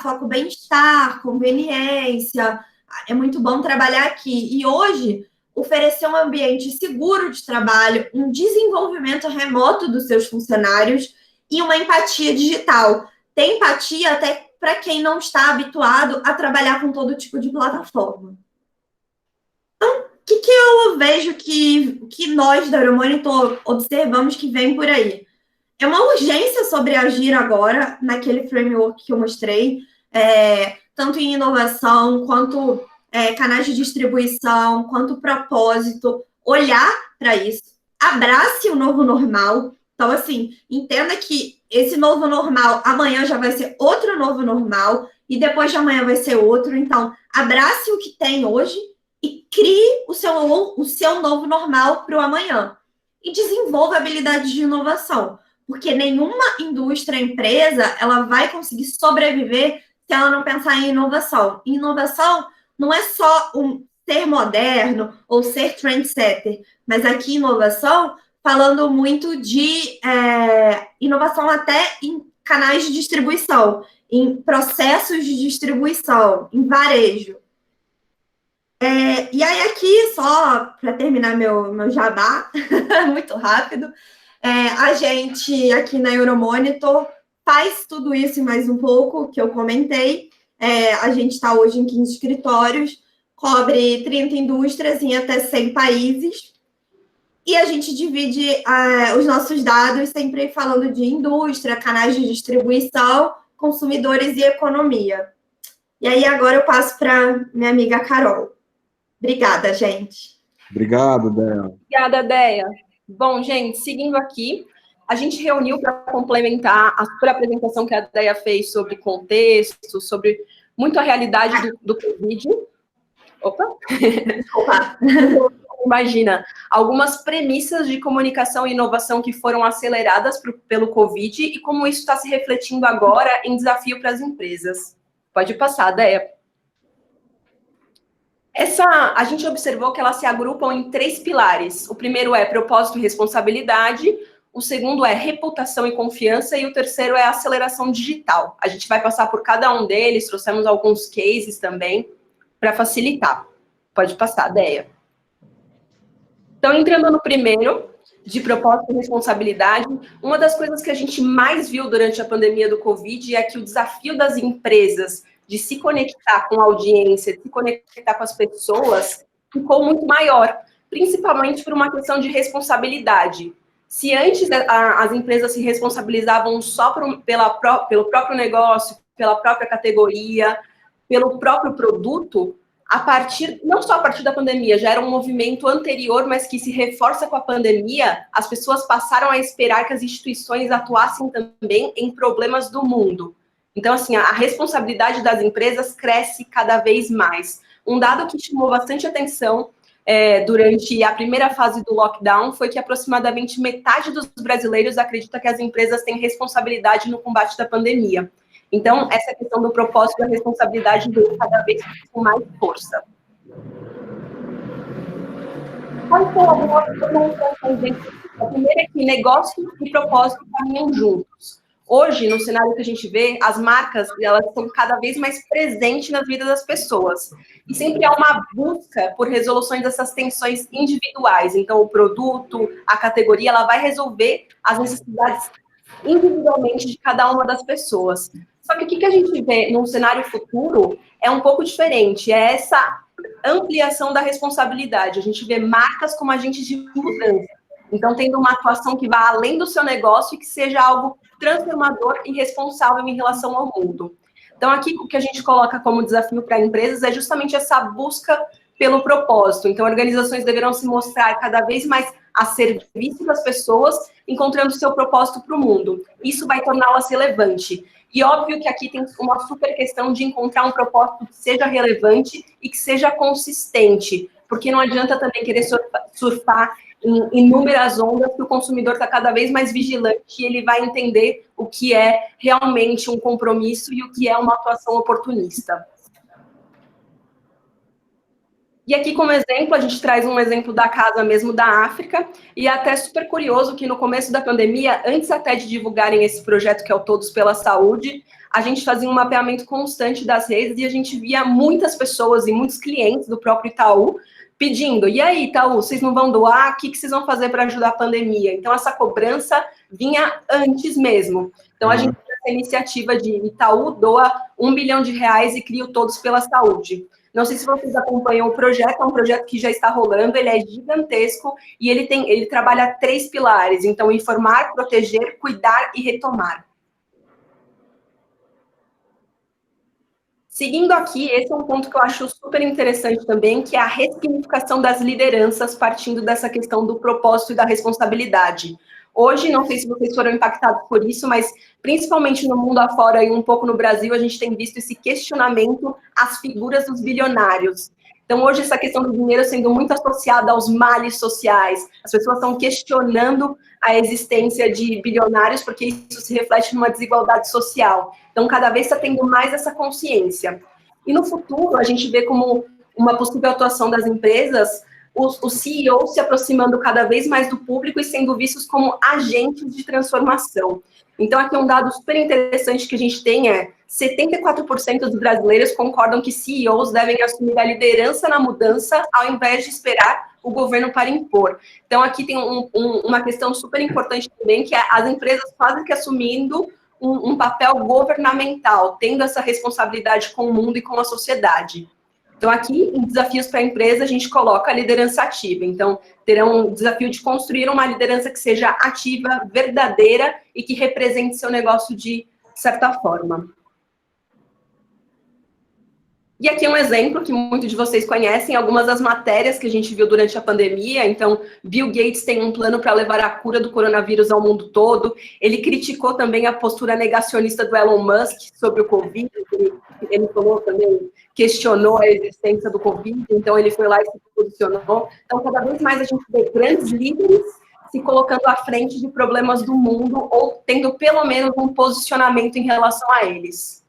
foco bem-estar, conveniência, é muito bom trabalhar aqui. E hoje, oferecer um ambiente seguro de trabalho, um desenvolvimento remoto dos seus funcionários e uma empatia digital. Tem empatia até para quem não está habituado a trabalhar com todo tipo de plataforma. Então, o que eu vejo que nós, da Euromonitor, observamos que vem por aí? É uma urgência sobre agir agora, naquele framework que eu mostrei, tanto em inovação, quanto canais de distribuição, quanto propósito, olhar para isso, abrace o novo normal. Então, assim, entenda que esse novo normal, amanhã já vai ser outro novo normal, e depois de amanhã vai ser outro. Então, abrace o que tem hoje e crie o seu novo normal para o amanhã. E desenvolva habilidades de inovação, porque nenhuma indústria, empresa, ela vai conseguir sobreviver se ela não pensar em inovação. E inovação não é só ser moderno ou ser trendsetter, mas aqui inovação, falando muito de inovação até em canais de distribuição, em processos de distribuição, em varejo. E aí aqui, só para terminar meu jabá, muito rápido, a gente aqui na Euromonitor faz tudo isso e mais um pouco que eu comentei. A gente está hoje em 15 escritórios, cobre 30 indústrias em até 100 países, e a gente divide os nossos dados sempre falando de indústria, canais de distribuição, consumidores e economia. E aí agora eu passo para minha amiga Carol. Obrigada, gente. Obrigado, Déa. Obrigada, Déa. Bom, gente, seguindo aqui, a gente reuniu para complementar a super apresentação que a Déa fez sobre contexto, sobre muito a realidade do Covid. Opa! imagina, algumas premissas de comunicação e inovação que foram aceleradas pelo Covid e como isso está se refletindo agora em desafio para as empresas. Pode passar, Déia. A gente observou que elas se agrupam em 3 pilares. O primeiro é propósito e responsabilidade, o segundo é reputação e confiança, e o terceiro é aceleração digital. A gente vai passar por cada um deles, trouxemos alguns cases também, para facilitar. Pode passar, Déia. Então, entrando no primeiro, de propósito e responsabilidade, uma das coisas que a gente mais viu durante a pandemia do Covid é que o desafio das empresas de se conectar com a audiência, de se conectar com as pessoas, ficou muito maior, principalmente por uma questão de responsabilidade. Se antes as empresas se responsabilizavam só pelo próprio negócio, pela própria categoria, pelo próprio produto, não só a partir da pandemia, já era um movimento anterior, mas que se reforça com a pandemia, as pessoas passaram a esperar que as instituições atuassem também em problemas do mundo. Então, assim, a responsabilidade das empresas cresce cada vez mais. Um dado que chamou bastante atenção durante a primeira fase do lockdown foi que aproximadamente metade dos brasileiros acredita que as empresas têm responsabilidade no combate da pandemia. Então, essa questão do propósito e da responsabilidade vem cada vez com mais força. Quais são algumas demonstrações? A primeira é que negócio e propósito caminham juntos. Hoje, no cenário que a gente vê, as marcas, elas estão cada vez mais presentes na vida das pessoas. E sempre há uma busca por resoluções dessas tensões individuais. Então, o produto, a categoria, ela vai resolver as necessidades individualmente de cada uma das pessoas. Só que o que a gente vê num cenário futuro é um pouco diferente, é essa ampliação da responsabilidade. A gente vê marcas como agentes de mudança. Então, tendo uma atuação que vá além do seu negócio e que seja algo transformador e responsável em relação ao mundo. Então, aqui o que a gente coloca como desafio para empresas é justamente essa busca pelo propósito. Então, organizações deverão se mostrar cada vez mais a serviço das pessoas, encontrando seu propósito para o mundo. Isso vai torná-las relevantes. E óbvio que aqui tem uma super questão de encontrar um propósito que seja relevante e que seja consistente, porque não adianta também querer surfar em inúmeras ondas, que o consumidor está cada vez mais vigilante e ele vai entender o que é realmente um compromisso e o que é uma atuação oportunista. E aqui, como exemplo, a gente traz um exemplo da casa mesmo da África, e é até super curioso que no começo da pandemia, antes até de divulgarem esse projeto que é o Todos pela Saúde, a gente fazia um mapeamento constante das redes e a gente via muitas pessoas e muitos clientes do próprio Itaú pedindo, e aí, Itaú, vocês não vão doar? O que vocês vão fazer para ajudar a pandemia? Então, essa cobrança vinha antes mesmo. Então, a gente tem essa iniciativa de Itaú doa R$1 bilhão e cria o Todos pela Saúde. Não sei se vocês acompanham o projeto, é um projeto que já está rolando, ele é gigantesco e ele trabalha 3 pilares, então informar, proteger, cuidar e retomar. Seguindo aqui, esse é um ponto que eu acho super interessante também, que é a ressignificação das lideranças partindo dessa questão do propósito e da responsabilidade. Hoje, não sei se vocês foram impactados por isso, mas principalmente no mundo afora e um pouco no Brasil, a gente tem visto esse questionamento às figuras dos bilionários. Então, hoje, essa questão do dinheiro sendo muito associada aos males sociais. As pessoas estão questionando a existência de bilionários, porque isso se reflete numa desigualdade social. Então, cada vez está tendo mais essa consciência. E no futuro, a gente vê como uma possível atuação das empresas, os CEOs se aproximando cada vez mais do público e sendo vistos como agentes de transformação. Então, aqui um dado super interessante que a gente tem é 74% dos brasileiros concordam que CEOs devem assumir a liderança na mudança ao invés de esperar o governo para impor. Então, aqui tem uma questão super importante também, que é as empresas quase que assumindo um papel governamental, tendo essa responsabilidade com o mundo e com a sociedade. Então, aqui, em desafios para a empresa, a gente coloca a liderança ativa. Então, terão um desafio de construir uma liderança que seja ativa, verdadeira e que represente seu negócio de certa forma. E aqui um exemplo que muitos de vocês conhecem, algumas das matérias que a gente viu durante a pandemia. Então, Bill Gates tem um plano para levar a cura do coronavírus ao mundo todo. Ele criticou também a postura negacionista do Elon Musk sobre o Covid. Ele falou também, questionou a existência do Covid, então ele foi lá e se posicionou. Então, cada vez mais a gente vê grandes líderes se colocando à frente de problemas do mundo ou tendo pelo menos um posicionamento em relação a eles.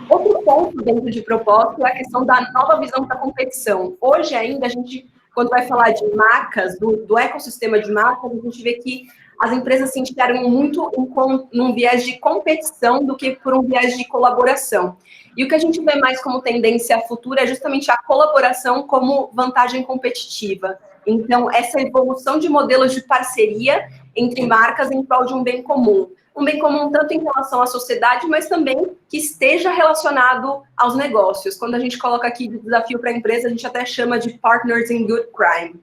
Outro ponto dentro de propósito é a questão da nova visão da competição. Hoje ainda, a gente, quando vai falar de marcas, do ecossistema de marcas, a gente vê que as empresas se enxergam muito num viés de competição do que por um viés de colaboração. E o que a gente vê mais como tendência futura é justamente a colaboração como vantagem competitiva. Então, essa evolução de modelos de parceria entre marcas em prol de um bem comum. Um bem comum tanto em relação à sociedade, mas também que esteja relacionado aos negócios. Quando a gente coloca aqui de desafio para a empresa, a gente até chama de Partners in Good Crime.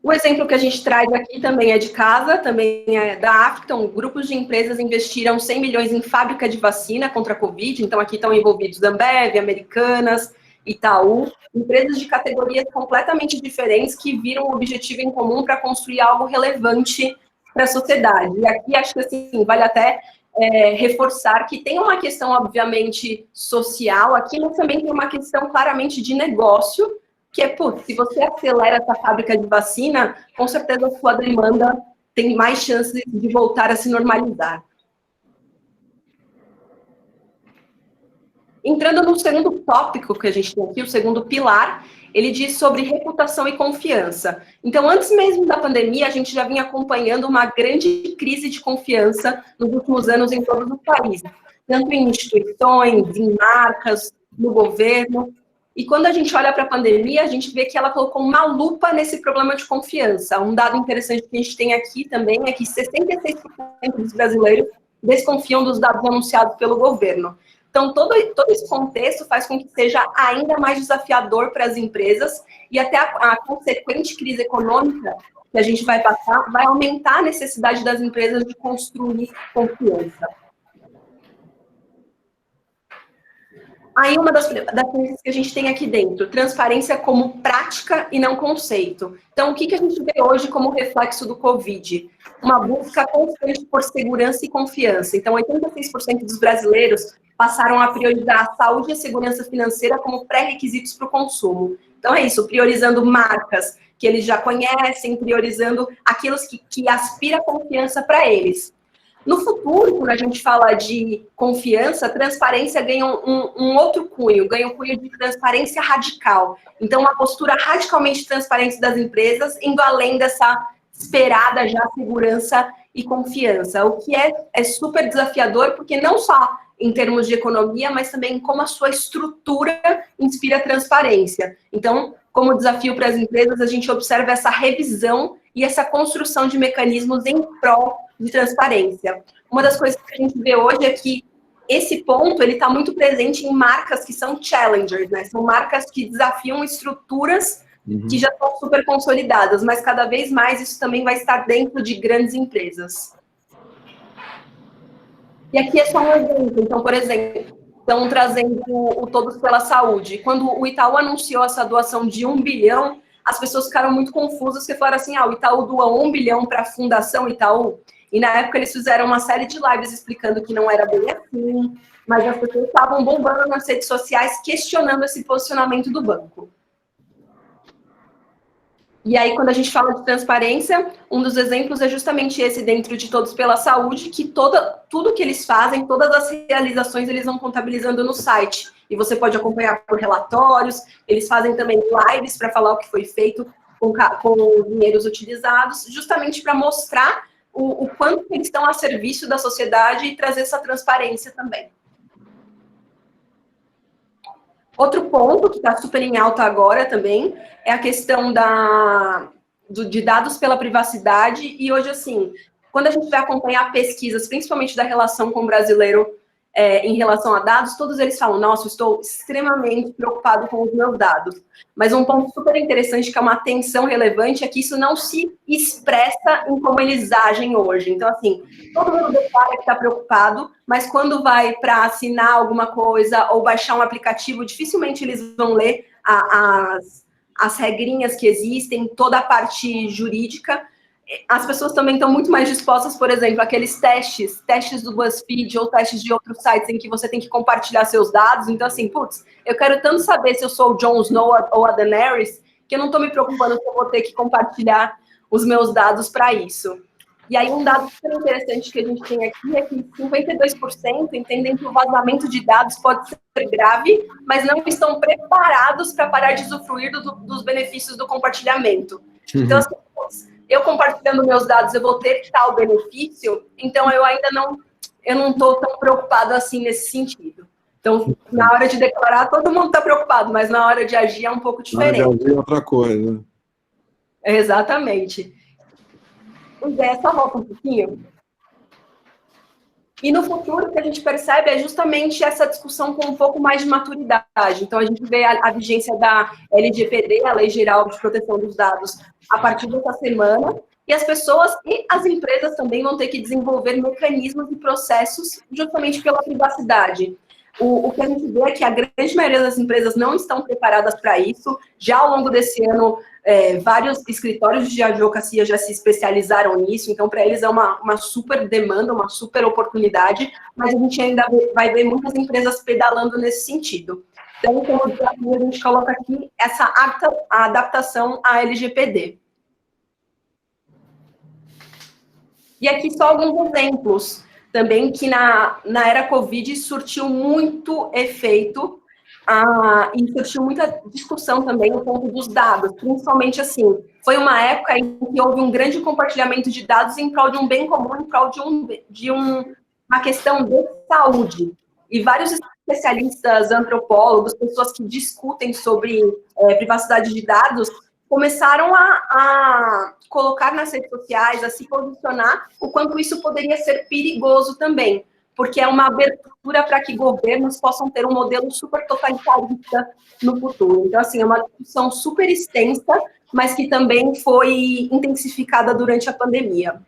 O exemplo que a gente traz aqui também é de casa, também é da África. Então, grupos de empresas investiram 100 milhões em fábrica de vacina contra a Covid. Então, aqui estão envolvidos Ambev, Americanas, Itaú, empresas de categorias completamente diferentes que viram um objetivo em comum para construir algo relevante para a sociedade. E aqui acho que assim, vale até reforçar que tem uma questão, obviamente, social aqui, mas também tem uma questão claramente de negócio, que é, se você acelera essa fábrica de vacina, com certeza a sua demanda tem mais chances de voltar a se normalizar. Entrando no segundo tópico que a gente tem aqui, o segundo pilar, ele diz sobre reputação e confiança. Então, antes mesmo da pandemia, a gente já vinha acompanhando uma grande crise de confiança nos últimos anos em todos os países, tanto em instituições, em marcas, no governo. E quando a gente olha para a pandemia, a gente vê que ela colocou uma lupa nesse problema de confiança. Um dado interessante que a gente tem aqui também é que 66% dos brasileiros desconfiam dos dados anunciados pelo governo. Então, todo esse contexto faz com que seja ainda mais desafiador para as empresas e até a consequente crise econômica que a gente vai passar vai aumentar a necessidade das empresas de construir confiança. Aí, uma das coisas que a gente tem aqui dentro, transparência como prática e não conceito. Então, o que a gente vê hoje como reflexo do Covid? Uma busca constante por segurança e confiança. Então, 86% dos brasileiros passaram a priorizar a saúde e a segurança financeira como pré-requisitos para o consumo. Então, é isso, priorizando marcas que eles já conhecem, priorizando aquilo que aspira confiança para eles. No futuro, quando a gente fala de confiança, transparência ganha um outro cunho, ganha um cunho de transparência radical. Então, uma postura radicalmente transparente das empresas, indo além dessa esperada já segurança e confiança, o que é super desafiador, porque não só em termos de economia, mas também como a sua estrutura inspira transparência. Então, como desafio para as empresas, a gente observa essa revisão e essa construção de mecanismos em prol de transparência. Uma das coisas que a gente vê hoje é que esse ponto ele está muito presente em marcas que são challengers, né? São marcas que desafiam estruturas que já estão super consolidadas, mas cada vez mais isso também vai estar dentro de grandes empresas. E aqui é só um exemplo. Então, por exemplo, estão trazendo o Todos pela Saúde. Quando o Itaú anunciou essa doação de 1 bilhão, as pessoas ficaram muito confusas, porque falaram assim, o Itaú doa 1 bilhão para a Fundação Itaú. E na época eles fizeram uma série de lives explicando que não era bem assim, mas as pessoas estavam bombando nas redes sociais questionando esse posicionamento do banco. E aí, quando a gente fala de transparência, um dos exemplos é justamente esse dentro de Todos pela Saúde, que tudo que eles fazem, todas as realizações, eles vão contabilizando no site. E você pode acompanhar por relatórios, eles fazem também lives para falar o que foi feito com os dinheiros utilizados, justamente para mostrar o quanto eles estão a serviço da sociedade e trazer essa transparência também. Outro ponto que está super em alta agora também é a questão de dados pela privacidade. E hoje, assim, quando a gente vai acompanhar pesquisas, principalmente da relação com o brasileiro em relação a dados, todos eles falam, nossa, eu estou extremamente preocupado com os meus dados. Mas um ponto super interessante, que é uma atenção relevante, é que isso não se expressa em como eles agem hoje. Então, assim, todo mundo declara que está preocupado, mas quando vai para assinar alguma coisa ou baixar um aplicativo, dificilmente eles vão ler as regrinhas que existem, toda a parte jurídica. As pessoas também estão muito mais dispostas, por exemplo, aqueles testes do BuzzFeed ou testes de outros sites em que você tem que compartilhar seus dados. Então, assim, putz, eu quero tanto saber se eu sou o Jon Snow ou a Daenerys, que eu não estou me preocupando se eu vou ter que compartilhar os meus dados para isso. E aí, um dado super interessante que a gente tem aqui é que 52% entendem que o vazamento de dados pode ser grave, mas não estão preparados para parar de usufruir dos benefícios do compartilhamento. Então, assim, eu compartilhando meus dados, eu vou ter tal benefício, então eu ainda não estou tão preocupado assim nesse sentido. Então, na hora de declarar, todo mundo está preocupado, mas na hora de agir é um pouco diferente. Na hora de agir é outra coisa. Exatamente. Pois é, só volta um pouquinho. E no futuro, o que a gente percebe é justamente essa discussão com um pouco mais de maturidade. Então, a gente vê a vigência da LGPD, a Lei Geral de Proteção dos Dados, a partir dessa semana, e as pessoas e as empresas também vão ter que desenvolver mecanismos e processos justamente pela privacidade. O que a gente vê é que a grande maioria das empresas não estão preparadas para isso. Já ao longo desse ano, vários escritórios de advocacia já se especializaram nisso, então para eles é uma super demanda, uma super oportunidade, mas a gente ainda vai ver muitas empresas pedalando nesse sentido. Então, como desafio, a gente coloca aqui essa adaptação à LGPD. E aqui só alguns exemplos também que na era Covid surtiu muito efeito e surtiu muita discussão também no ponto dos dados, principalmente assim, foi uma época em que houve um grande compartilhamento de dados em prol de um bem comum, em prol de uma questão de saúde. E vários especialistas, antropólogos, pessoas que discutem sobre privacidade de dados, começaram a colocar nas redes sociais, a se posicionar, o quanto isso poderia ser perigoso também, porque é uma abertura para que governos possam ter um modelo super totalitarista no futuro. Então, assim, é uma discussão super extensa, mas que também foi intensificada durante a pandemia.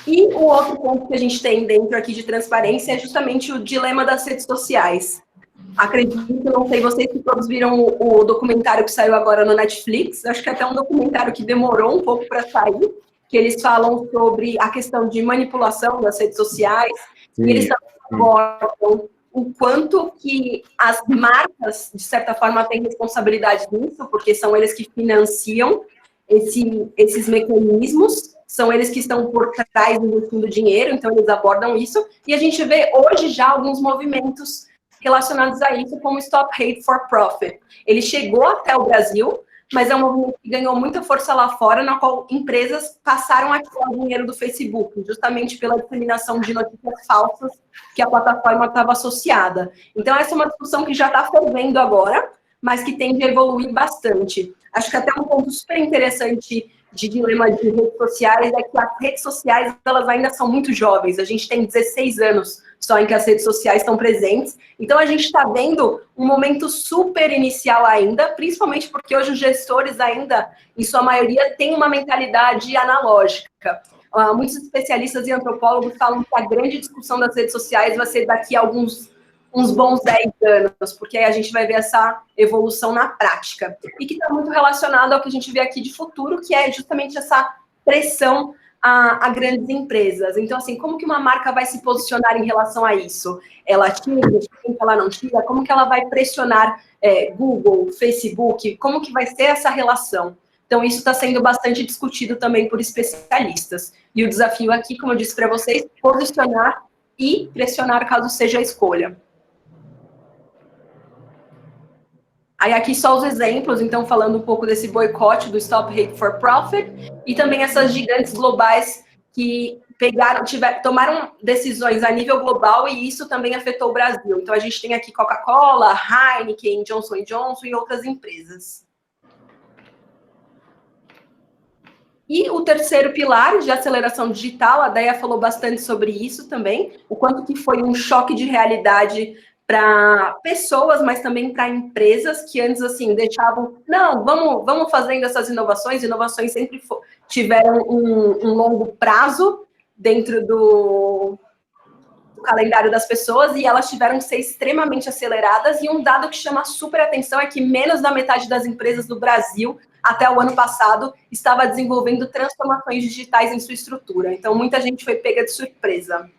E o outro ponto que a gente tem dentro aqui de transparência é justamente o dilema das redes sociais. Acredito, não sei vocês que todos viram o documentário que saiu agora no Netflix, acho que até um documentário que demorou um pouco para sair, que eles falam sobre a questão de manipulação das redes sociais, e eles também abordam o quanto que as marcas, de certa forma, têm responsabilidade nisso, porque são eles que financiam esses mecanismos, são eles que estão por trás investindo dinheiro, então eles abordam isso, e a gente vê hoje já alguns movimentos relacionados a isso, como o Stop Hate for Profit. Ele chegou até o Brasil, mas é um movimento que ganhou muita força lá fora, na qual empresas passaram a tirar o dinheiro do Facebook, justamente pela disseminação de notícias falsas que a plataforma estava associada. Então, essa é uma discussão que já está fervendo agora, mas que tende a evoluir bastante. Acho que até um ponto super interessante de dilema de redes sociais é que as redes sociais, elas ainda são muito jovens. A gente tem 16 anos só em que as redes sociais estão presentes. Então, a gente está vendo um momento super inicial ainda, principalmente porque hoje os gestores ainda, em sua maioria, têm uma mentalidade analógica. Muitos especialistas e antropólogos falam que a grande discussão das redes sociais vai ser daqui a uns bons 10 anos, porque aí a gente vai ver essa evolução na prática. E que está muito relacionado ao que a gente vê aqui de futuro, que é justamente essa pressão a grandes empresas. Então, assim, como que uma marca vai se posicionar em relação a isso? Ela tira, ela não tira? Como que ela vai pressionar Google, Facebook? Como que vai ser essa relação? Então, isso está sendo bastante discutido também por especialistas. E o desafio aqui, como eu disse para vocês, posicionar e pressionar caso seja a escolha. Aí aqui só os exemplos, então falando um pouco desse boicote do Stop Hate for Profit e também essas gigantes globais que tomaram decisões a nível global e isso também afetou o Brasil. Então a gente tem aqui Coca-Cola, Heineken, Johnson & Johnson e outras empresas. E o terceiro pilar de aceleração digital, a Deia falou bastante sobre isso também, o quanto que foi um choque de realidade para pessoas, mas também para empresas que antes, assim, deixavam, não, vamos fazendo essas inovações sempre tiveram um longo prazo dentro do calendário das pessoas e elas tiveram que ser extremamente aceleradas, e um dado que chama super atenção é que menos da metade das empresas do Brasil, até o ano passado, estava desenvolvendo transformações digitais em sua estrutura. Então, muita gente foi pega de surpresa.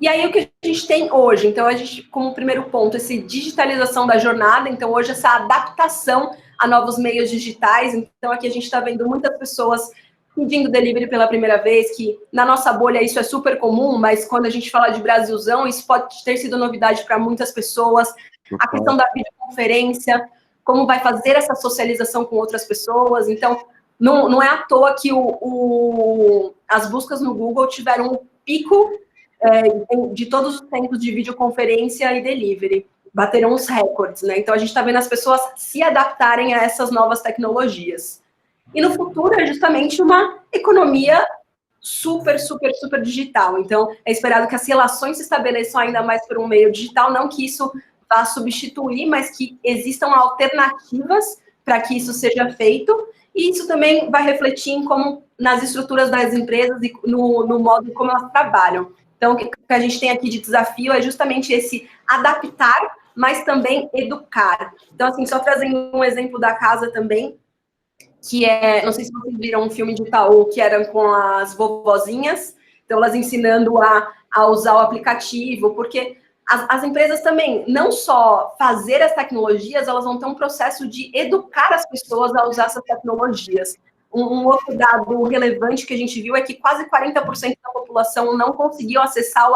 E aí, o que a gente tem hoje? Então, a gente, como primeiro ponto, essa digitalização da jornada. Então, hoje, essa adaptação a novos meios digitais. Então, aqui a gente está vendo muitas pessoas pedindo delivery pela primeira vez, que na nossa bolha isso é super comum, mas quando a gente fala de Brasilzão, isso pode ter sido novidade para muitas pessoas. A questão da videoconferência, como vai fazer essa socialização com outras pessoas. Então, não é à toa que as buscas no Google tiveram um pico de todos os tempos de videoconferência e delivery. Bateram os recordes, né? Então, a gente está vendo as pessoas se adaptarem a essas novas tecnologias. E no futuro é justamente uma economia super digital. Então, é esperado que as relações se estabeleçam ainda mais por um meio digital, não que isso vá substituir, mas que existam alternativas para que isso seja feito, e isso também vai refletir em como, nas estruturas das empresas e no modo como elas trabalham. Então, o que a gente tem aqui de desafio é justamente esse adaptar, mas também educar. Então, assim, só trazendo um exemplo da casa também, que é, não sei se vocês viram um filme de Itaú, que era com as vovozinhas, então elas ensinando a usar o aplicativo, porque as empresas também, não só fazer as tecnologias, elas vão ter um processo de educar as pessoas a usar essas tecnologias. Um outro dado relevante que a gente viu é que quase 40% da população não conseguiu acessar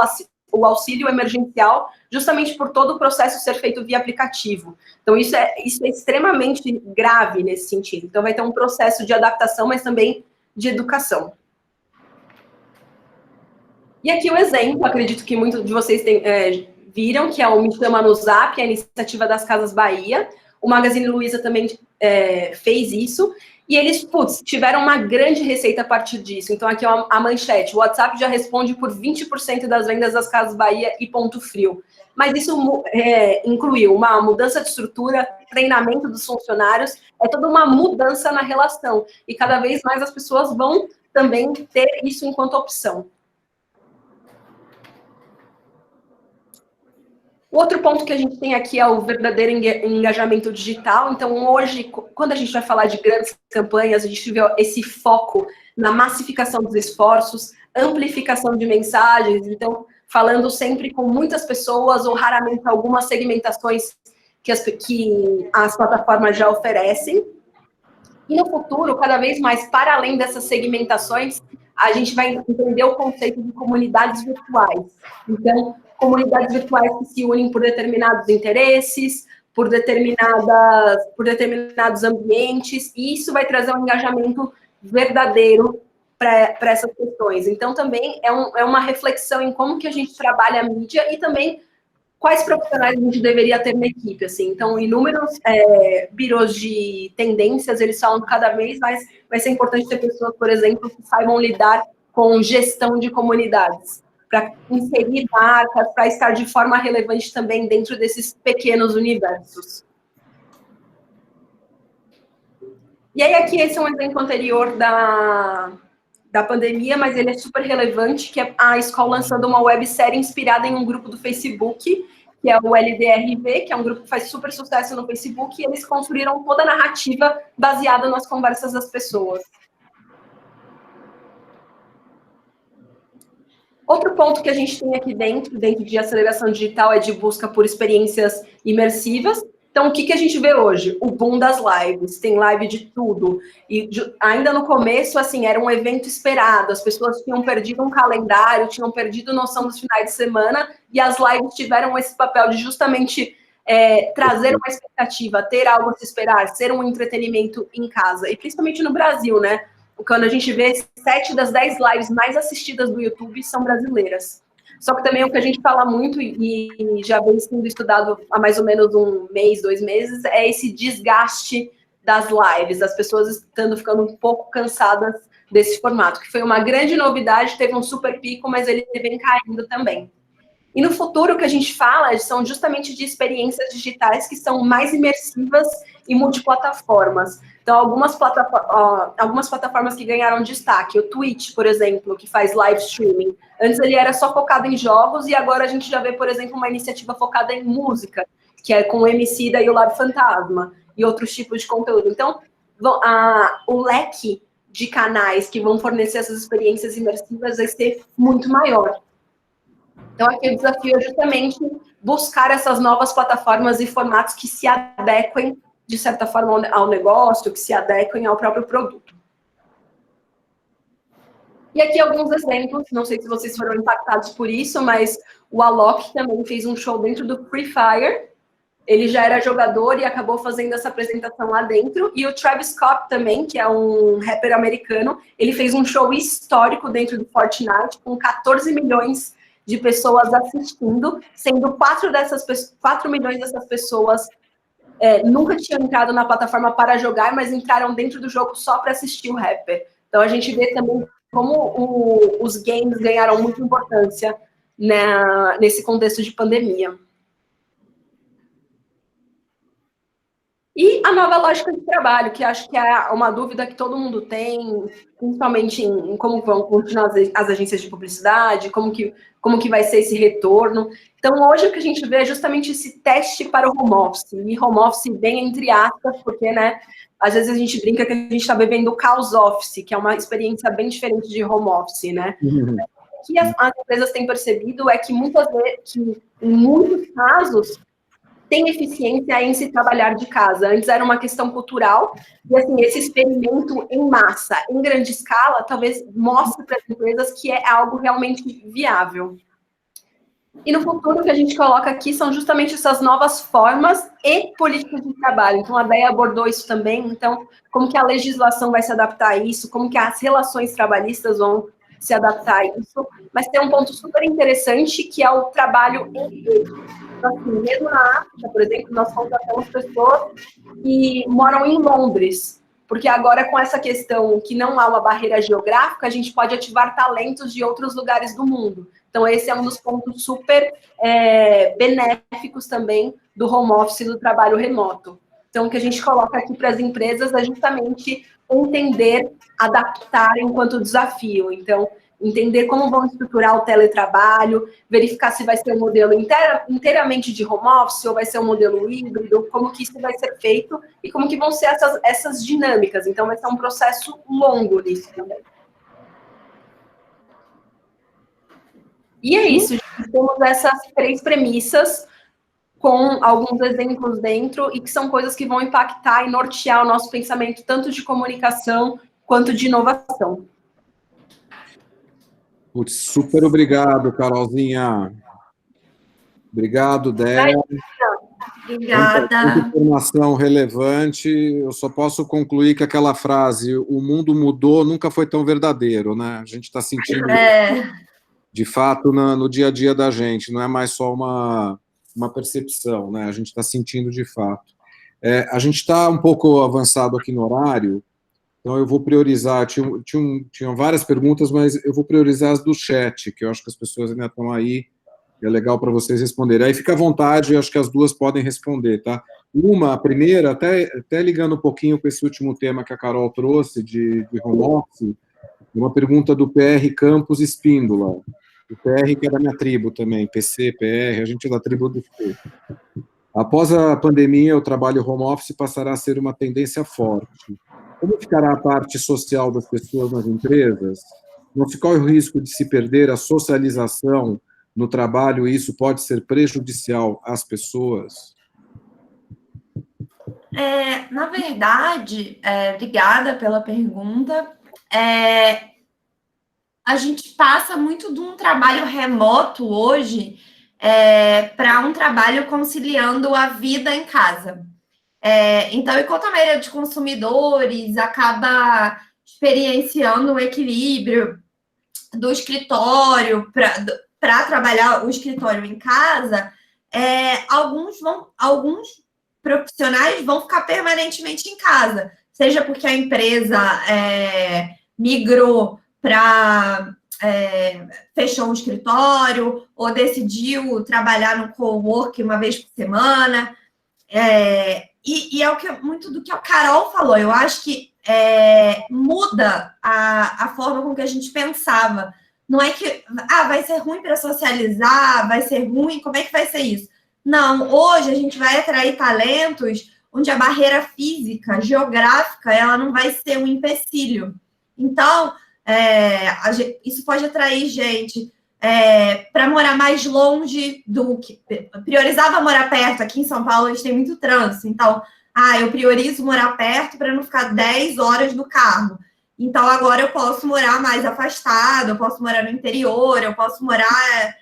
o auxílio emergencial, justamente por todo o processo ser feito via aplicativo. Então, isso é extremamente grave nesse sentido. Então, vai ter um processo de adaptação, mas também de educação. E aqui o exemplo, acredito que muitos de vocês viram, que é o Me Chama no Zap, a iniciativa das Casas Bahia. O Magazine Luiza também fez isso. E eles, tiveram uma grande receita a partir disso. Então, aqui é a manchete. O WhatsApp já responde por 20% das vendas das Casas Bahia e Ponto Frio. Mas isso incluiu uma mudança de estrutura, treinamento dos funcionários, é toda uma mudança na relação. E cada vez mais as pessoas vão também ter isso enquanto opção. Outro ponto que a gente tem aqui é o verdadeiro engajamento digital. Então, hoje, quando a gente vai falar de grandes campanhas, a gente vê esse foco na massificação dos esforços, amplificação de mensagens. Então, falando sempre com muitas pessoas ou raramente algumas segmentações que as plataformas já oferecem. E no futuro, cada vez mais, para além dessas segmentações, a gente vai entender o conceito de comunidades virtuais. Então, comunidades virtuais que se unem por determinados interesses, por determinados ambientes, e isso vai trazer um engajamento verdadeiro para essas questões. Então, também é uma reflexão em como que a gente trabalha a mídia e também quais profissionais a gente deveria ter na equipe. Assim. Então, inúmeros birôs de tendências, eles falam que cada vez mais vai ser importante ter pessoas, por exemplo, que saibam lidar com gestão de comunidades, para inserir marcas, para estar de forma relevante também dentro desses pequenos universos. E aí, aqui, esse é um exemplo anterior da pandemia, mas ele é super relevante, que é a escola lançando uma websérie inspirada em um grupo do Facebook, que é o LDRV, que é um grupo que faz super sucesso no Facebook, e eles construíram toda a narrativa baseada nas conversas das pessoas. Outro ponto que a gente tem aqui dentro de aceleração digital é de busca por experiências imersivas. Então, o que a gente vê hoje? O boom das lives, tem live de tudo. E ainda no começo, assim, era um evento esperado, as pessoas tinham perdido um calendário, tinham perdido noção dos finais de semana, e as lives tiveram esse papel de justamente trazer uma expectativa, ter algo a se esperar, ser um entretenimento em casa. E principalmente no Brasil, né? Quando a gente vê 7 das 10 lives mais assistidas do YouTube são brasileiras. Só que também o que a gente fala muito, e já vem sendo estudado há mais ou menos 1 mês, 2 meses, é esse desgaste das lives, as pessoas estando ficando um pouco cansadas desse formato, que foi uma grande novidade, teve um super pico, mas ele vem caindo também. E no futuro, o que a gente fala são justamente de experiências digitais que são mais imersivas e multiplataformas. Então, algumas plataformas que ganharam destaque, o Twitch, por exemplo, que faz live streaming. Antes ele era só focado em jogos e agora a gente já vê, por exemplo, uma iniciativa focada em música, que é com o Emicida e o Lab Fantasma, e outros tipos de conteúdo. Então, o leque de canais que vão fornecer essas experiências imersivas vai ser muito maior. Então, aqui o desafio é justamente buscar essas novas plataformas e formatos que se adequem, de certa forma, ao negócio, que se adequem ao próprio produto. E aqui alguns exemplos, não sei se vocês foram impactados por isso, mas o Alok também fez um show dentro do Free Fire. Ele já era jogador e acabou fazendo essa apresentação lá dentro. E o Travis Scott também, que é um rapper americano, ele fez um show histórico dentro do Fortnite, com 14 milhões de pessoas assistindo, sendo 4 milhões dessas pessoas nunca tinham entrado na plataforma para jogar, mas entraram dentro do jogo só para assistir o rapper. Então a gente vê também como os games ganharam muita importância, né, nesse contexto de pandemia. E a nova lógica de trabalho, que acho que é uma dúvida que todo mundo tem, principalmente em como vão continuar as agências de publicidade, como que vai ser esse retorno. Então, hoje o que a gente vê é justamente esse teste para o home office. E home office bem entre aspas, porque, né, às vezes a gente brinca que a gente está vivendo o caos office, que é uma experiência bem diferente de home office, né? Uhum. O que as empresas têm percebido é que muitas vezes, que em muitos casos, tem eficiência em se trabalhar de casa. Antes era uma questão cultural, e assim, esse experimento em massa, em grande escala, talvez mostre para as empresas que é algo realmente viável. E no futuro, o que a gente coloca aqui são justamente essas novas formas e políticas de trabalho. Então, a Déia abordou isso também. Então, como que a legislação vai se adaptar a isso, como que as relações trabalhistas vão se adaptar a isso. Mas tem um ponto super interessante, que é o trabalho em rede. Então, assim, mesmo na África, por exemplo, nós contratamos pessoas que moram em Londres, porque agora com essa questão que não há uma barreira geográfica, a gente pode ativar talentos de outros lugares do mundo. Então, esse é um dos pontos super benéficos também do home office, do trabalho remoto. Então, o que a gente coloca aqui para as empresas é justamente entender, adaptar enquanto desafio. Então, entender como vão estruturar o teletrabalho, verificar se vai ser um modelo inteiramente de home office ou vai ser um modelo híbrido, como que isso vai ser feito e como que vão ser essas dinâmicas. Então, vai ser um processo longo nisso também. E é isso, gente. Temos essas 3 premissas com alguns exemplos dentro e que são coisas que vão impactar e nortear o nosso pensamento, tanto de comunicação quanto de inovação. Putz, super obrigado, Carolzinha. Obrigado, Déia. Obrigada. Muita informação relevante. Eu só posso concluir que aquela frase, o mundo mudou, nunca foi tão verdadeiro, né? A gente está sentindo, de fato, no dia a dia da gente. Não é mais só uma percepção, né? A gente está sentindo de fato. A gente está um pouco avançado aqui no horário, então eu vou priorizar. Tinham várias perguntas, mas eu vou priorizar as do chat, que eu acho que as pessoas ainda estão aí. É legal para vocês responderem. Aí fica à vontade, eu acho que as duas podem responder, tá? A primeira, até ligando um pouquinho com esse último tema que a Carol trouxe, de home office, uma pergunta do PR Campos Espíndola. O PR que é da minha tribo também, PC, PR, a gente é da tribo do P. Após a pandemia, o trabalho home office passará a ser uma tendência forte. Como ficará a parte social das pessoas nas empresas? Não se corre o risco de se perder a socialização no trabalho e isso pode ser prejudicial às pessoas? Na verdade, obrigada pela pergunta. A gente passa muito de um trabalho remoto hoje para um trabalho conciliando a vida em casa. Então, enquanto a maioria dos consumidores acaba experienciando o equilíbrio do escritório para trabalhar o escritório em casa, alguns profissionais vão ficar permanentemente em casa, seja porque a empresa migrou para... fechou um escritório, ou decidiu trabalhar no cowork uma vez por semana. E é muito do que a Carol falou. Eu acho que muda a forma com que a gente pensava. Não é que vai ser ruim para socializar, vai ser ruim, como é que vai ser isso? Não, hoje a gente vai atrair talentos onde a barreira física, geográfica, ela não vai ser um empecilho. Então, isso pode atrair gente para morar mais longe do que... Priorizava morar perto. Aqui em São Paulo a gente tem muito trânsito, então, eu priorizo morar perto para não ficar 10 horas no carro. Então, agora eu posso morar mais afastado, eu posso morar no interior, eu posso morar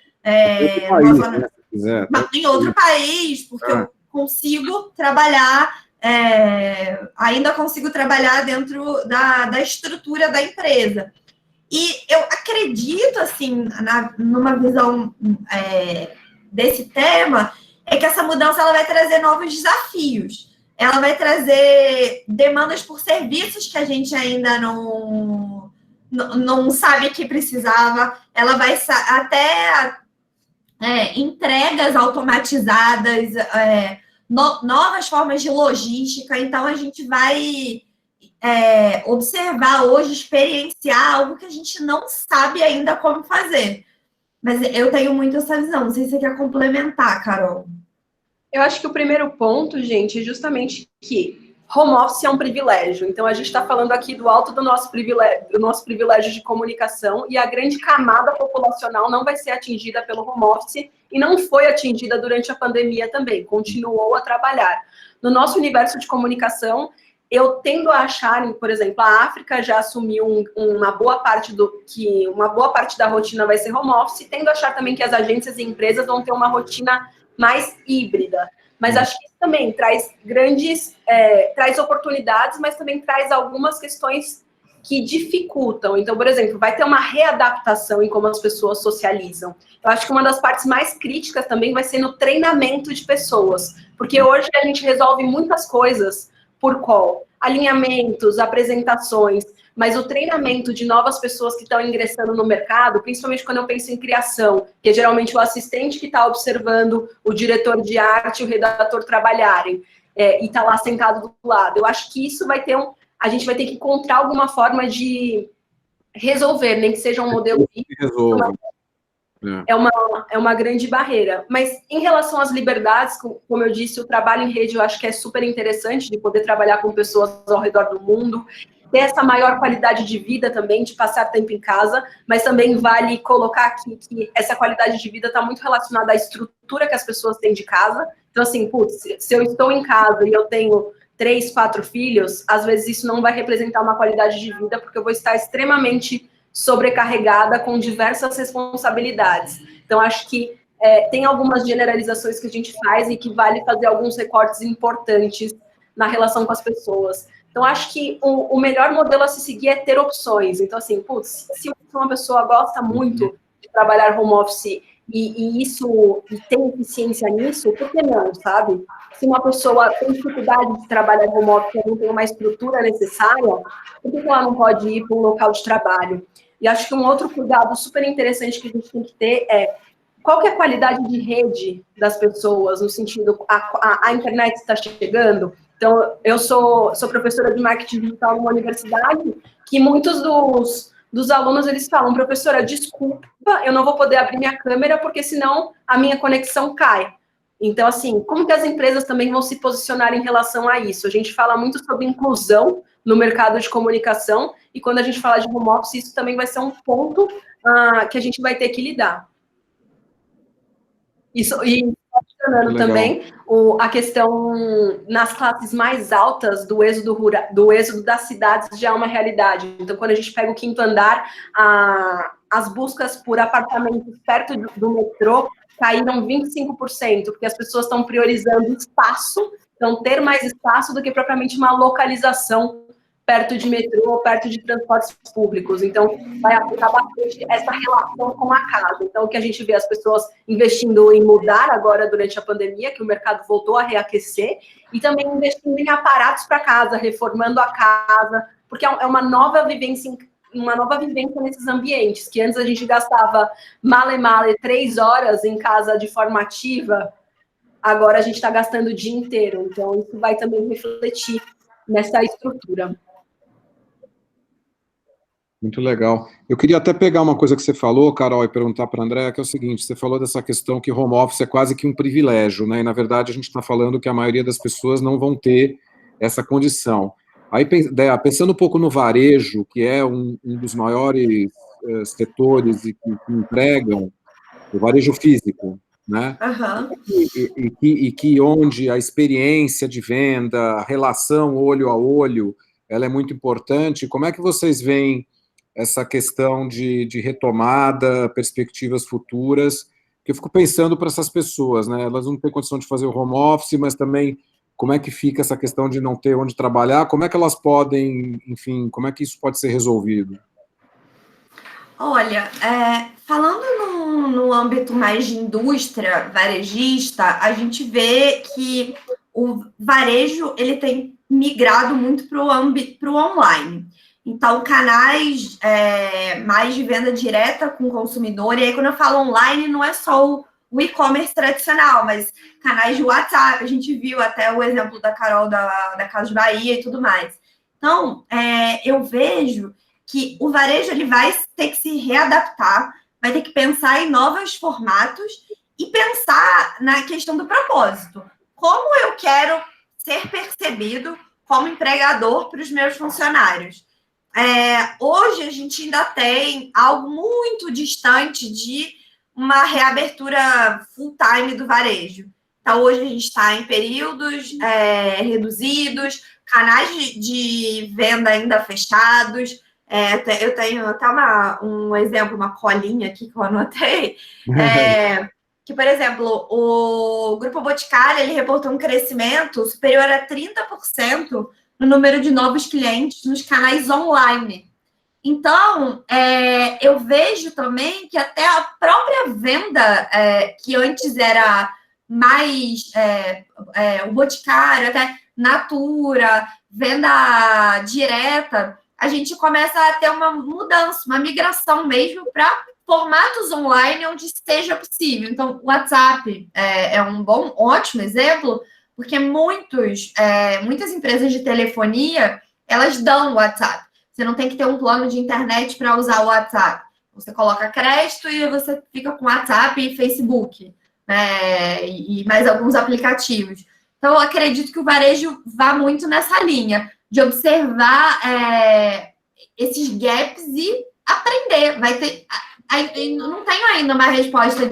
em outro país, porque eu consigo trabalhar, ainda consigo trabalhar dentro da estrutura da empresa. E eu acredito, assim, numa visão desse tema, que essa mudança ela vai trazer novos desafios. Ela vai trazer demandas por serviços que a gente ainda não sabe que precisava. Ela vai até entregas automatizadas, novas formas de logística. Então, a gente vai observar hoje, experienciar algo que a gente não sabe ainda como fazer. Mas eu tenho muito essa visão. Não sei se você quer complementar, Carol. Eu acho que o primeiro ponto, gente, é justamente que home office é um privilégio. Então, a gente está falando aqui do alto do nosso privilégio de comunicação, e a grande camada populacional não vai ser atingida pelo home office e não foi atingida durante a pandemia também, continuou a trabalhar. No nosso universo de comunicação, eu tendo a achar, por exemplo, a África já assumiu uma boa parte da rotina vai ser home office, tendo a achar também que as agências e empresas vão ter uma rotina mais híbrida. Mas acho que isso também traz traz oportunidades, mas também traz algumas questões que dificultam. Então, por exemplo, vai ter uma readaptação em como as pessoas socializam. Eu acho que uma das partes mais críticas também vai ser no treinamento de pessoas, porque hoje a gente resolve muitas coisas por call, alinhamentos, apresentações, mas o treinamento de novas pessoas que estão ingressando no mercado, principalmente quando eu penso em criação, que é geralmente o assistente que está observando o diretor de arte e o redator trabalharem, e está lá sentado do lado. Eu acho que isso vai ter a gente vai ter que encontrar alguma forma de resolver, nem que seja um modelo... É uma grande barreira. Mas em relação às liberdades, como eu disse, o trabalho em rede eu acho que é super interessante, de poder trabalhar com pessoas ao redor do mundo, ter essa maior qualidade de vida também, de passar tempo em casa, mas também vale colocar aqui que essa qualidade de vida está muito relacionada à estrutura que as pessoas têm de casa. Então, assim, se eu estou em casa e eu tenho 3, 4 filhos, às vezes isso não vai representar uma qualidade de vida, porque eu vou estar extremamente sobrecarregada com diversas responsabilidades. Então, acho que tem algumas generalizações que a gente faz e que vale fazer alguns recortes importantes na relação com as pessoas. Então, acho que o melhor modelo a se seguir é ter opções. Então, assim, se uma pessoa gosta muito de trabalhar home office e tem eficiência nisso, por que não, sabe? Se uma pessoa tem dificuldade de trabalhar home office e não tem uma estrutura necessária, por que ela não pode ir para um local de trabalho? E acho que um outro cuidado super interessante que a gente tem que ter é qual que é a qualidade de rede das pessoas, no sentido, a internet está chegando. Então, eu sou professora de marketing digital numa universidade que muitos dos alunos, eles falam, professora, desculpa, eu não vou poder abrir minha câmera porque senão a minha conexão cai. Então, assim, como que as empresas também vão se posicionar em relação a isso? A gente fala muito sobre inclusão no mercado de comunicação e quando a gente fala de home office, isso também vai ser um ponto que a gente vai ter que lidar. Isso, e funcionando também a questão nas classes mais altas do êxodo das cidades já é uma realidade. Então, quando a gente pega o 5º andar, as buscas por apartamentos perto do metrô caíram 25%, porque as pessoas estão priorizando espaço, então ter mais espaço do que propriamente uma localização perto de metrô, perto de transportes públicos. Então, vai afetar bastante essa relação com a casa. Então, o que a gente vê as pessoas investindo em mudar agora durante a pandemia, que o mercado voltou a reaquecer, e também investindo em aparatos para casa, reformando a casa, porque é uma nova vivência nesses ambientes, que antes a gente gastava male 3 horas em casa de forma ativa, agora a gente está gastando o dia inteiro. Então, isso vai também refletir nessa estrutura. Muito legal. Eu queria até pegar uma coisa que você falou, Carol, e perguntar para a Andréa, que é o seguinte, você falou dessa questão que home office é quase que um privilégio, né? E, na verdade, a gente está falando que a maioria das pessoas não vão ter essa condição. Aí, pensando um pouco no varejo, que é um dos maiores setores e que empregam, o varejo físico, né? Uhum. E que onde a experiência de venda, a relação olho a olho, ela é muito importante. Como é que vocês veem essa questão de retomada, perspectivas futuras? Porque eu fico pensando para essas pessoas, né? Elas não têm condição de fazer o home office, mas também como é que fica essa questão de não ter onde trabalhar? Como é que elas podem, enfim, como é que isso pode ser resolvido? Olha, falando no âmbito mais de indústria varejista, a gente vê que o varejo ele tem migrado muito para o online. Então, canais mais de venda direta com o consumidor, e aí quando eu falo online, não é só o e-commerce tradicional, mas canais de WhatsApp, a gente viu até o exemplo da Carol da Casa de Bahia e tudo mais. Então, eu vejo que o varejo ele vai ter que se readaptar, vai ter que pensar em novos formatos e pensar na questão do propósito. Como eu quero ser percebido como empregador para os meus funcionários? Hoje a gente ainda tem algo muito distante de uma reabertura full-time do varejo. Então, hoje a gente está em períodos reduzidos, canais de venda ainda fechados. Eu tenho até um exemplo, uma colinha aqui que eu anotei, que, por exemplo, o Grupo Boticário, ele reportou um crescimento superior a 30% no número de novos clientes nos canais online. Então, eu vejo também que até a própria venda, que antes era mais o Boticário, até Natura, venda direta, a gente começa a ter uma mudança, uma migração mesmo para formatos online onde seja possível. Então, o WhatsApp é um ótimo exemplo, porque muitas empresas de telefonia, elas dão o WhatsApp. Você não tem que ter um plano de internet para usar o WhatsApp. Você coloca crédito e você fica com WhatsApp e Facebook, né? E mais alguns aplicativos. Então, eu acredito que o varejo vá muito nessa linha de observar esses gaps e aprender. Não tenho ainda uma resposta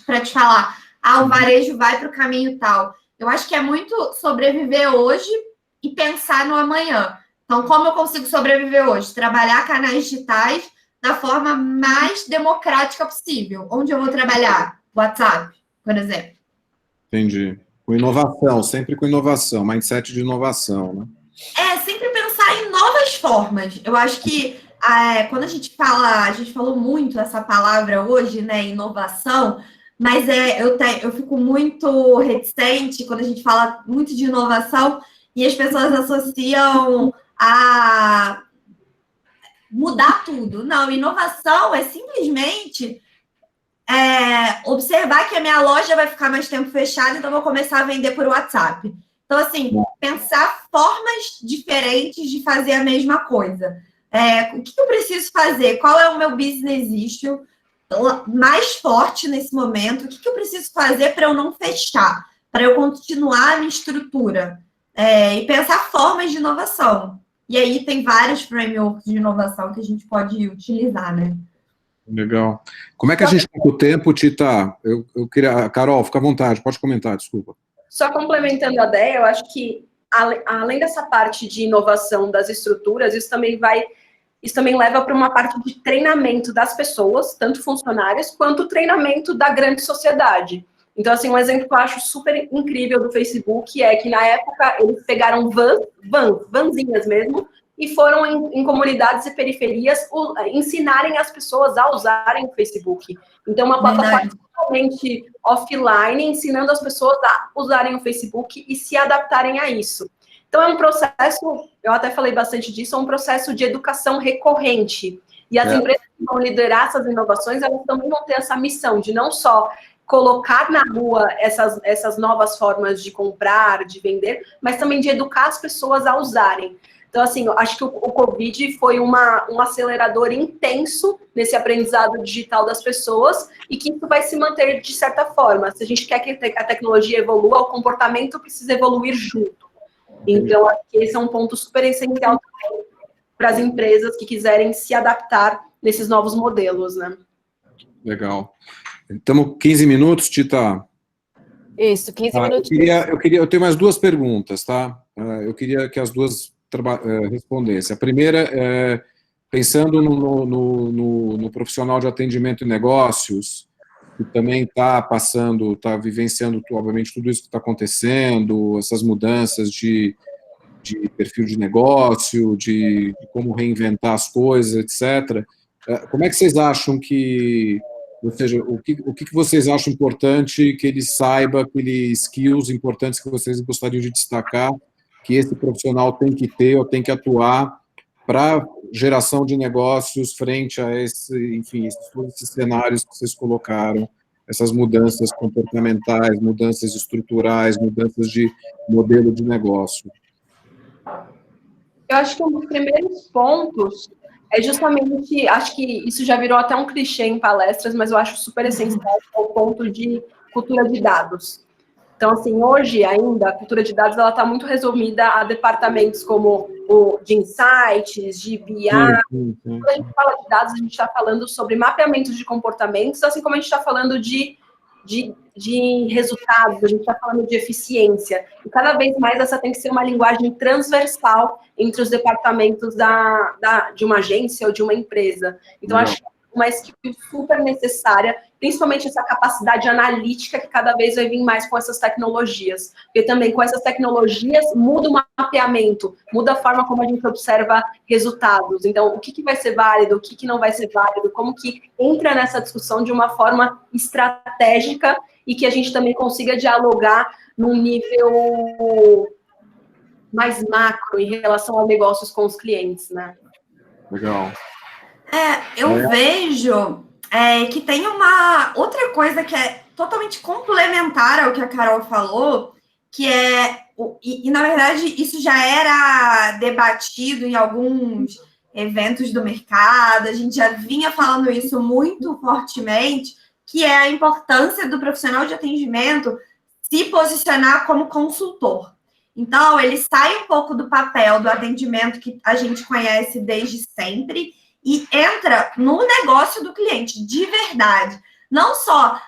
para te falar, o varejo vai para o caminho tal. Eu acho que é muito sobreviver hoje e pensar no amanhã. Então, como eu consigo sobreviver hoje? Trabalhar canais digitais da forma mais democrática possível. Onde eu vou trabalhar? WhatsApp, por exemplo. Entendi. Com inovação, sempre com inovação, mindset de inovação, né? Sempre pensar em novas formas. Eu acho que quando a gente falou muito essa palavra hoje, né, inovação, mas eu fico muito reticente quando a gente fala muito de inovação e as pessoas associam a mudar tudo. Não, inovação é simplesmente observar que a minha loja vai ficar mais tempo fechada, então eu vou começar a vender por WhatsApp. Então, assim, pensar formas diferentes de fazer a mesma coisa. O que eu preciso fazer? Qual é o meu business issue mais forte nesse momento? O que eu preciso fazer para eu não fechar? Para eu continuar a minha estrutura? E pensar formas de inovação. E aí tem vários frameworks de inovação que a gente pode utilizar, né? Legal. Como é que a gente está com o tempo, Tita? Eu queria... Carol, fica à vontade, pode comentar, desculpa. Só complementando a ideia, eu acho que, além dessa parte de inovação das estruturas, isso também leva para uma parte de treinamento das pessoas, tanto funcionárias, quanto treinamento da grande sociedade. Então, assim, um exemplo que eu acho super incrível do Facebook é que, na época, eles pegaram vanzinhas mesmo, e foram em comunidades e periferias ensinarem as pessoas a usarem o Facebook. Então, uma plataforma totalmente offline, ensinando as pessoas a usarem o Facebook e se adaptarem a isso. Então, é um processo, eu até falei bastante disso, é um processo de educação recorrente. E as empresas que vão liderar essas inovações, elas também vão ter essa missão de não só colocar na rua essas novas formas de comprar, de vender, mas também de educar as pessoas a usarem. Então, assim, eu acho que o Covid foi um acelerador intenso nesse aprendizado digital das pessoas e que isso vai se manter de certa forma. Se a gente quer que a tecnologia evolua, o comportamento precisa evoluir junto. Então, acho que esse é um ponto super essencial para as empresas que quiserem se adaptar nesses novos modelos, né? Legal. Estamos 15 minutos, Tita? Isso, 15 minutos. Eu tenho mais duas perguntas, tá? Eu queria que as duas respondessem. A primeira, pensando no profissional de atendimento e negócios, que também está vivenciando, obviamente, tudo isso que está acontecendo, essas mudanças de perfil de negócio, de como reinventar as coisas, etc. Como é que vocês acham que... Ou seja, o que vocês acham importante que ele saiba, aqueles skills importantes que vocês gostariam de destacar, que esse profissional tem que ter ou tem que atuar para geração de negócios frente a todos esses cenários que vocês colocaram, essas mudanças comportamentais, mudanças estruturais, mudanças de modelo de negócio? Eu acho que um dos primeiros pontos é justamente, acho que isso já virou até um clichê em palestras, mas eu acho super essencial o ponto de cultura de dados. Então, assim, hoje ainda a cultura de dados ela está muito resumida a departamentos como o de insights, de BI. Quando a gente fala de dados, a gente está falando sobre mapeamento de comportamentos, assim como a gente está falando de resultados, a gente está falando de eficiência. E cada vez mais essa tem que ser uma linguagem transversal entre os departamentos de uma agência ou de uma empresa. Então, acho que uma skill super necessária, principalmente essa capacidade analítica que cada vez vai vir mais com essas tecnologias. Porque também com essas tecnologias muda o mapeamento, muda a forma como a gente observa resultados. Então, o que vai ser válido, o que não vai ser válido, como que entra nessa discussão de uma forma estratégica e que a gente também consiga dialogar num nível mais macro em relação a negócios com os clientes, né? Legal. Eu vejo que tem uma outra coisa que é totalmente complementar ao que a Carol falou, que na verdade, isso já era debatido em alguns eventos do mercado, a gente já vinha falando isso muito fortemente, que é a importância do profissional de atendimento se posicionar como consultor. Então, ele sai um pouco do papel do atendimento que a gente conhece desde sempre e entra no negócio do cliente, de verdade. Não só,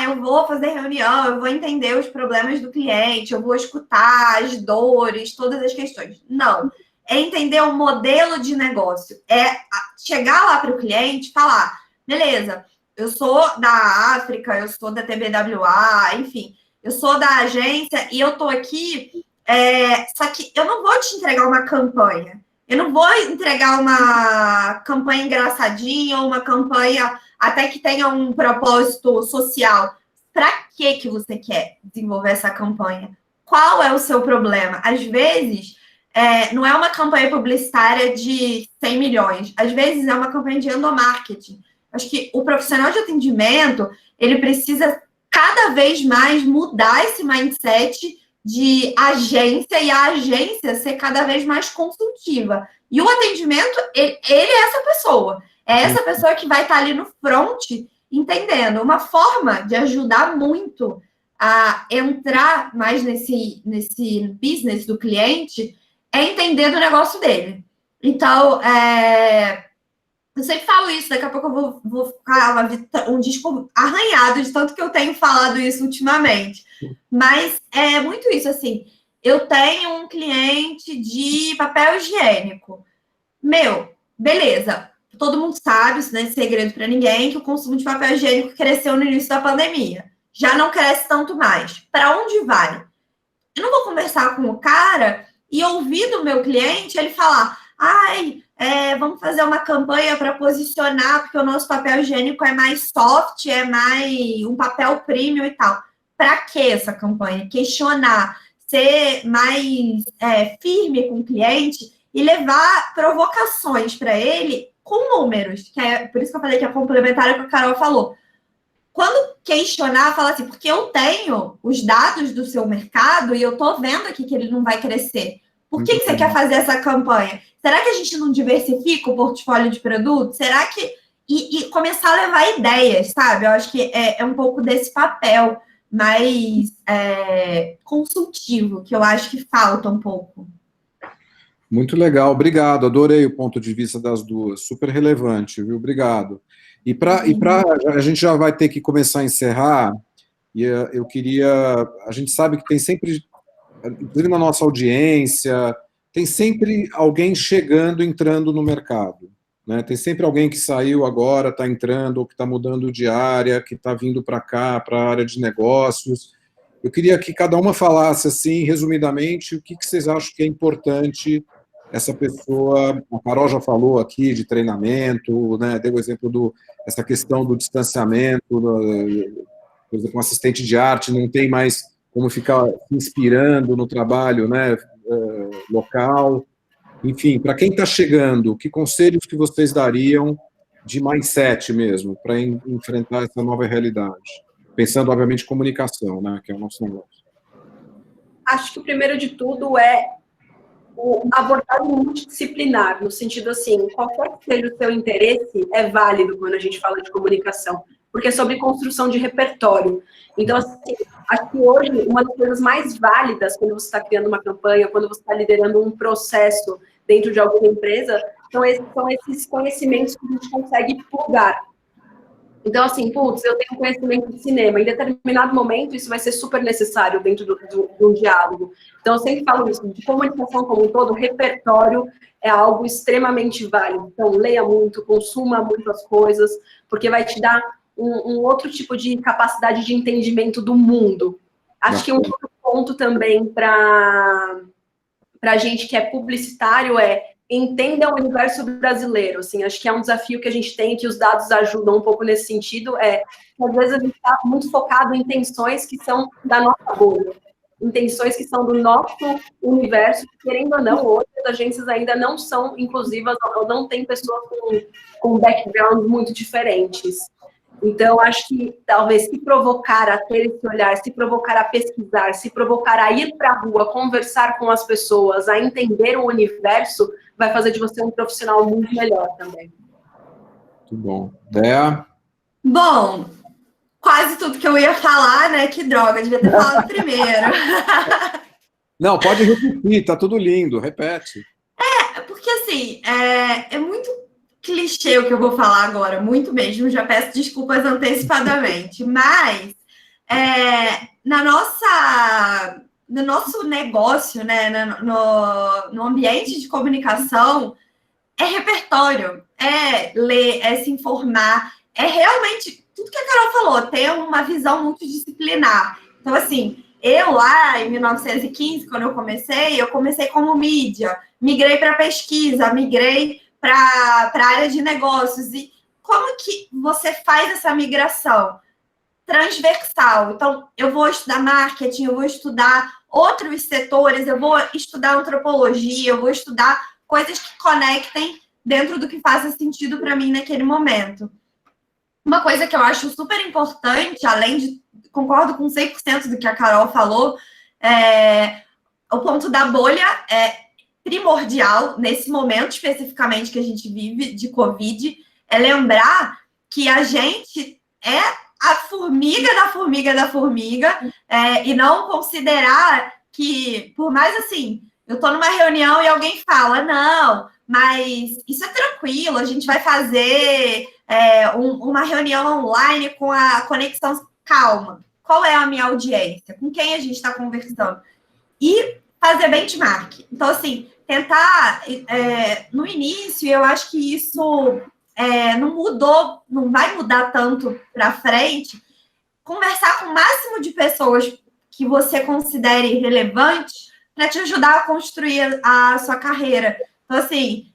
eu vou fazer reunião, eu vou entender os problemas do cliente, eu vou escutar as dores, todas as questões. Não. É entender o modelo de negócio. É chegar lá para o cliente e falar, beleza, eu sou da África, eu sou da TBWA, enfim, eu sou da agência e eu estou aqui, só que eu não vou te entregar uma campanha. Eu não vou entregar uma campanha engraçadinha ou uma campanha até que tenha um propósito social. Para que você quer desenvolver essa campanha? Qual é o seu problema? Às vezes, não é uma campanha publicitária de 100 milhões. Às vezes, é uma campanha de endomarketing. Acho que o profissional de atendimento, ele precisa cada vez mais mudar esse mindset de agência e a agência ser cada vez mais consultiva. E o atendimento, ele é essa pessoa. É essa pessoa que vai estar ali no front, entendendo. Uma forma de ajudar muito a entrar mais nesse business do cliente é entender do negócio dele. Então, eu sempre falo isso, daqui a pouco eu vou ficar um disco arranhado de tanto que eu tenho falado isso ultimamente. Mas é muito isso, assim, eu tenho um cliente de papel higiênico. Beleza, todo mundo sabe, isso não é segredo para ninguém, que o consumo de papel higiênico cresceu no início da pandemia. Já não cresce tanto mais. Para onde vai? Eu não vou conversar com o cara e ouvir do meu cliente ele falar, vamos fazer uma campanha para posicionar, porque o nosso papel higiênico é mais soft, é mais um papel premium e tal. Para que essa campanha? Questionar, ser mais firme com o cliente e levar provocações para ele com números, que é por isso que eu falei que é complementar ao que a Carol falou. Quando questionar, fala assim, porque eu tenho os dados do seu mercado e eu estou vendo aqui que ele não vai crescer. Por que você quer fazer essa campanha? Será que a gente não diversifica o portfólio de produtos? Será que... E começar a levar ideias, sabe? Eu acho que é um pouco desse papel mais consultivo, que eu acho que falta um pouco. Muito legal, obrigado. Adorei o ponto de vista das duas. Super relevante, viu? Obrigado. A gente já vai ter que começar a encerrar, e eu queria... A gente sabe que tem sempre, inclusive na nossa audiência, tem sempre alguém chegando, entrando no mercado, né? Tem sempre alguém que saiu agora, está entrando, ou que está mudando de área, que está vindo para cá, para a área de negócios. Eu queria que cada uma falasse, assim, resumidamente, o que vocês acham que é importante essa pessoa... A Carol já falou aqui de treinamento, né? Deu o exemplo essa questão do distanciamento, por exemplo, um assistente de arte não tem mais como ficar se inspirando no trabalho, né, local. Enfim, para quem está chegando, que conselhos que vocês dariam de mindset mesmo, para enfrentar essa nova realidade? Pensando, obviamente, em comunicação, né, que é o nosso negócio. Acho que o primeiro de tudo é abordagem multidisciplinar, no sentido assim, qualquer que seja o seu interesse é válido quando a gente fala de comunicação, porque é sobre construção de repertório. Então, assim, acho que hoje uma das coisas mais válidas quando você está criando uma campanha, quando você está liderando um processo dentro de alguma empresa, são esses conhecimentos que a gente consegue plugar. Então, assim, eu tenho conhecimento de cinema. Em determinado momento, isso vai ser super necessário dentro de um diálogo. Então, eu sempre falo isso, de comunicação como um todo, repertório é algo extremamente válido. Então, leia muito, consuma muitas coisas, porque vai te dar um outro tipo de capacidade de entendimento do mundo. Acho que um outro ponto também para a gente que é publicitário entenda o universo brasileiro, assim, acho que é um desafio que a gente tem, que os dados ajudam um pouco nesse sentido, que às vezes a gente está muito focado em intenções que são da nossa bolha, intenções que são do nosso universo, querendo ou não, hoje as agências ainda não são inclusivas, ou não tem pessoas com backgrounds muito diferentes. Então, acho que talvez se provocar a ter esse olhar, se provocar a pesquisar, se provocar a ir para a rua, conversar com as pessoas, a entender o universo, vai fazer de você um profissional muito melhor também. Muito bom. Dea? Bom, quase tudo que eu ia falar, né? Que droga, devia ter falado primeiro. Não, pode repetir, tá tudo lindo, repete. Porque assim, é muito clichê o que eu vou falar agora, muito mesmo, já peço desculpas antecipadamente, mas no nosso negócio, né, no ambiente de comunicação, é repertório, é ler, é se informar, é realmente tudo que a Carol falou, ter uma visão multidisciplinar. Então, assim, eu lá em 1915, quando eu comecei como mídia, migrei para pesquisa, migrei para a área de negócios. E como que você faz essa migração? Transversal. Então, eu vou estudar marketing, eu vou estudar outros setores, eu vou estudar antropologia, eu vou estudar coisas que conectem dentro do que faça sentido para mim naquele momento. Uma coisa que eu acho super importante, além de... Concordo com 100% do que a Carol falou, o ponto da bolha é primordial, nesse momento especificamente que a gente vive de Covid, é lembrar que a gente é a formiga da formiga da formiga, e não considerar que, por mais assim, eu estou numa reunião e alguém fala, não, mas isso é tranquilo, a gente vai fazer uma reunião online com a conexão calma. Qual é a minha audiência? Com quem a gente está conversando? E fazer benchmark. Então, assim, tentar, no início, eu acho que isso não mudou, não vai mudar tanto para frente, conversar com o máximo de pessoas que você considere relevantes para te ajudar a construir a sua carreira. Então, assim,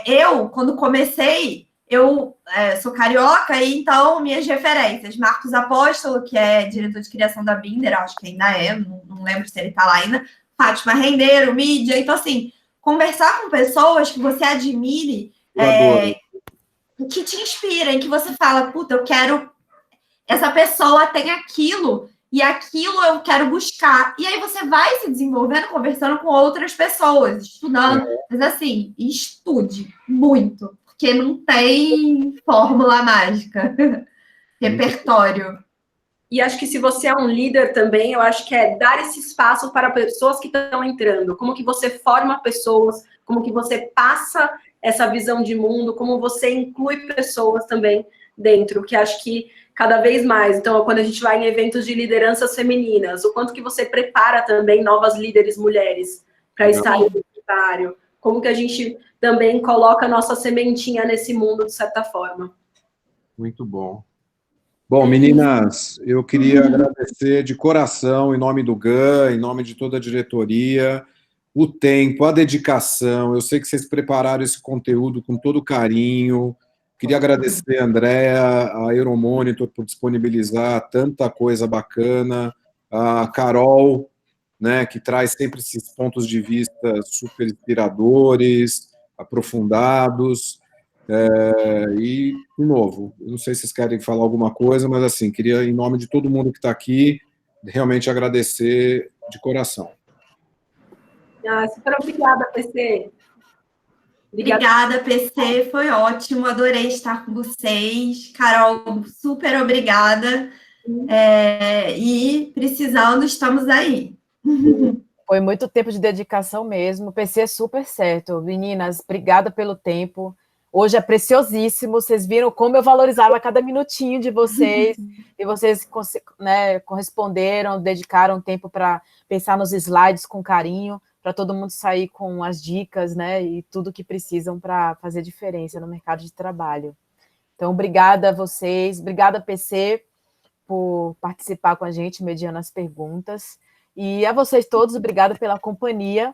Eu, quando comecei, eu sou carioca, e então minhas referências, Marcos Apóstolo, que é diretor de criação da Binder, acho que ainda é, não lembro se ele está lá ainda, Fátima Rendeiro, mídia, então assim, conversar com pessoas que você admire, que te inspirem, que você fala, puta, eu quero, essa pessoa tem aquilo, e aquilo eu quero buscar. E aí você vai se desenvolvendo, conversando com outras pessoas, estudando. Mas assim, estude muito, porque não tem fórmula mágica. Repertório. E acho que se você é um líder também, eu acho que é dar esse espaço para pessoas que estão entrando. Como que você forma pessoas, como que você passa essa visão de mundo, como você inclui pessoas também dentro, que acho que cada vez mais. Então, quando a gente vai em eventos de lideranças femininas, o quanto que você prepara também novas líderes mulheres para estar no universitário, como que a gente também coloca a nossa sementinha nesse mundo, de certa forma. Muito bom. Bom, meninas, eu queria agradecer de coração, em nome do GAN, em nome de toda a diretoria, o tempo, a dedicação. Eu sei que vocês prepararam esse conteúdo com todo carinho. Queria agradecer a Andrea, a Euromonitor por disponibilizar tanta coisa bacana, a Carol, né, que traz sempre esses pontos de vista super inspiradores, aprofundados. E, de novo, eu não sei se vocês querem falar alguma coisa, mas assim, queria, em nome de todo mundo que está aqui, realmente agradecer de coração. Super obrigada, PC. Obrigada, PC, foi ótimo, adorei estar com vocês. Carol, super obrigada. E precisando, estamos aí. Foi muito tempo de dedicação mesmo, o PC é super certo. Meninas, obrigada pelo tempo. Hoje é preciosíssimo, vocês viram como eu valorizava cada minutinho de vocês, e vocês, né, corresponderam, dedicaram tempo para pensar nos slides com carinho, para todo mundo sair com as dicas, né, e tudo que precisam para fazer diferença no mercado de trabalho. Então, obrigada a vocês, obrigada, PC, por participar com a gente, mediando as perguntas, e a vocês todos, obrigada pela companhia.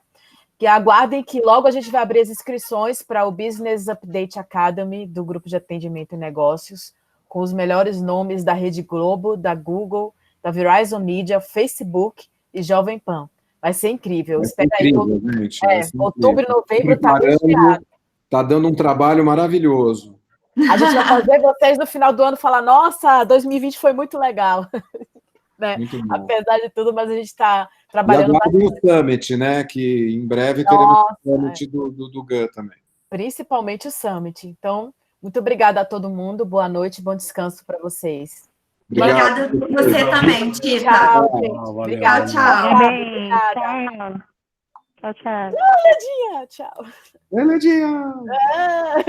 Que aguardem que logo a gente vai abrir as inscrições para o Business Update Academy do Grupo de Atendimento e Negócios, com os melhores nomes da Rede Globo, da Google, da Verizon Media, Facebook e Jovem Pan. Vai ser incrível. Espera aí. Gente, outubro e novembro está recheado. Está dando um trabalho maravilhoso. A gente vai fazer vocês no final do ano falar, nossa, 2020 foi muito legal. Né? Apesar de tudo, mas a gente está trabalhando bastante. E o Summit, né? Que em breve teremos o Summit do GAN também. Principalmente o Summit. Então, muito obrigada a todo mundo. Boa noite, bom descanso para vocês. Obrigada por você também, Tita. Tchau, gente. Obrigada, tchau. Tchau, tchau. Tchau, Ledinha. Tchau. Ledinha.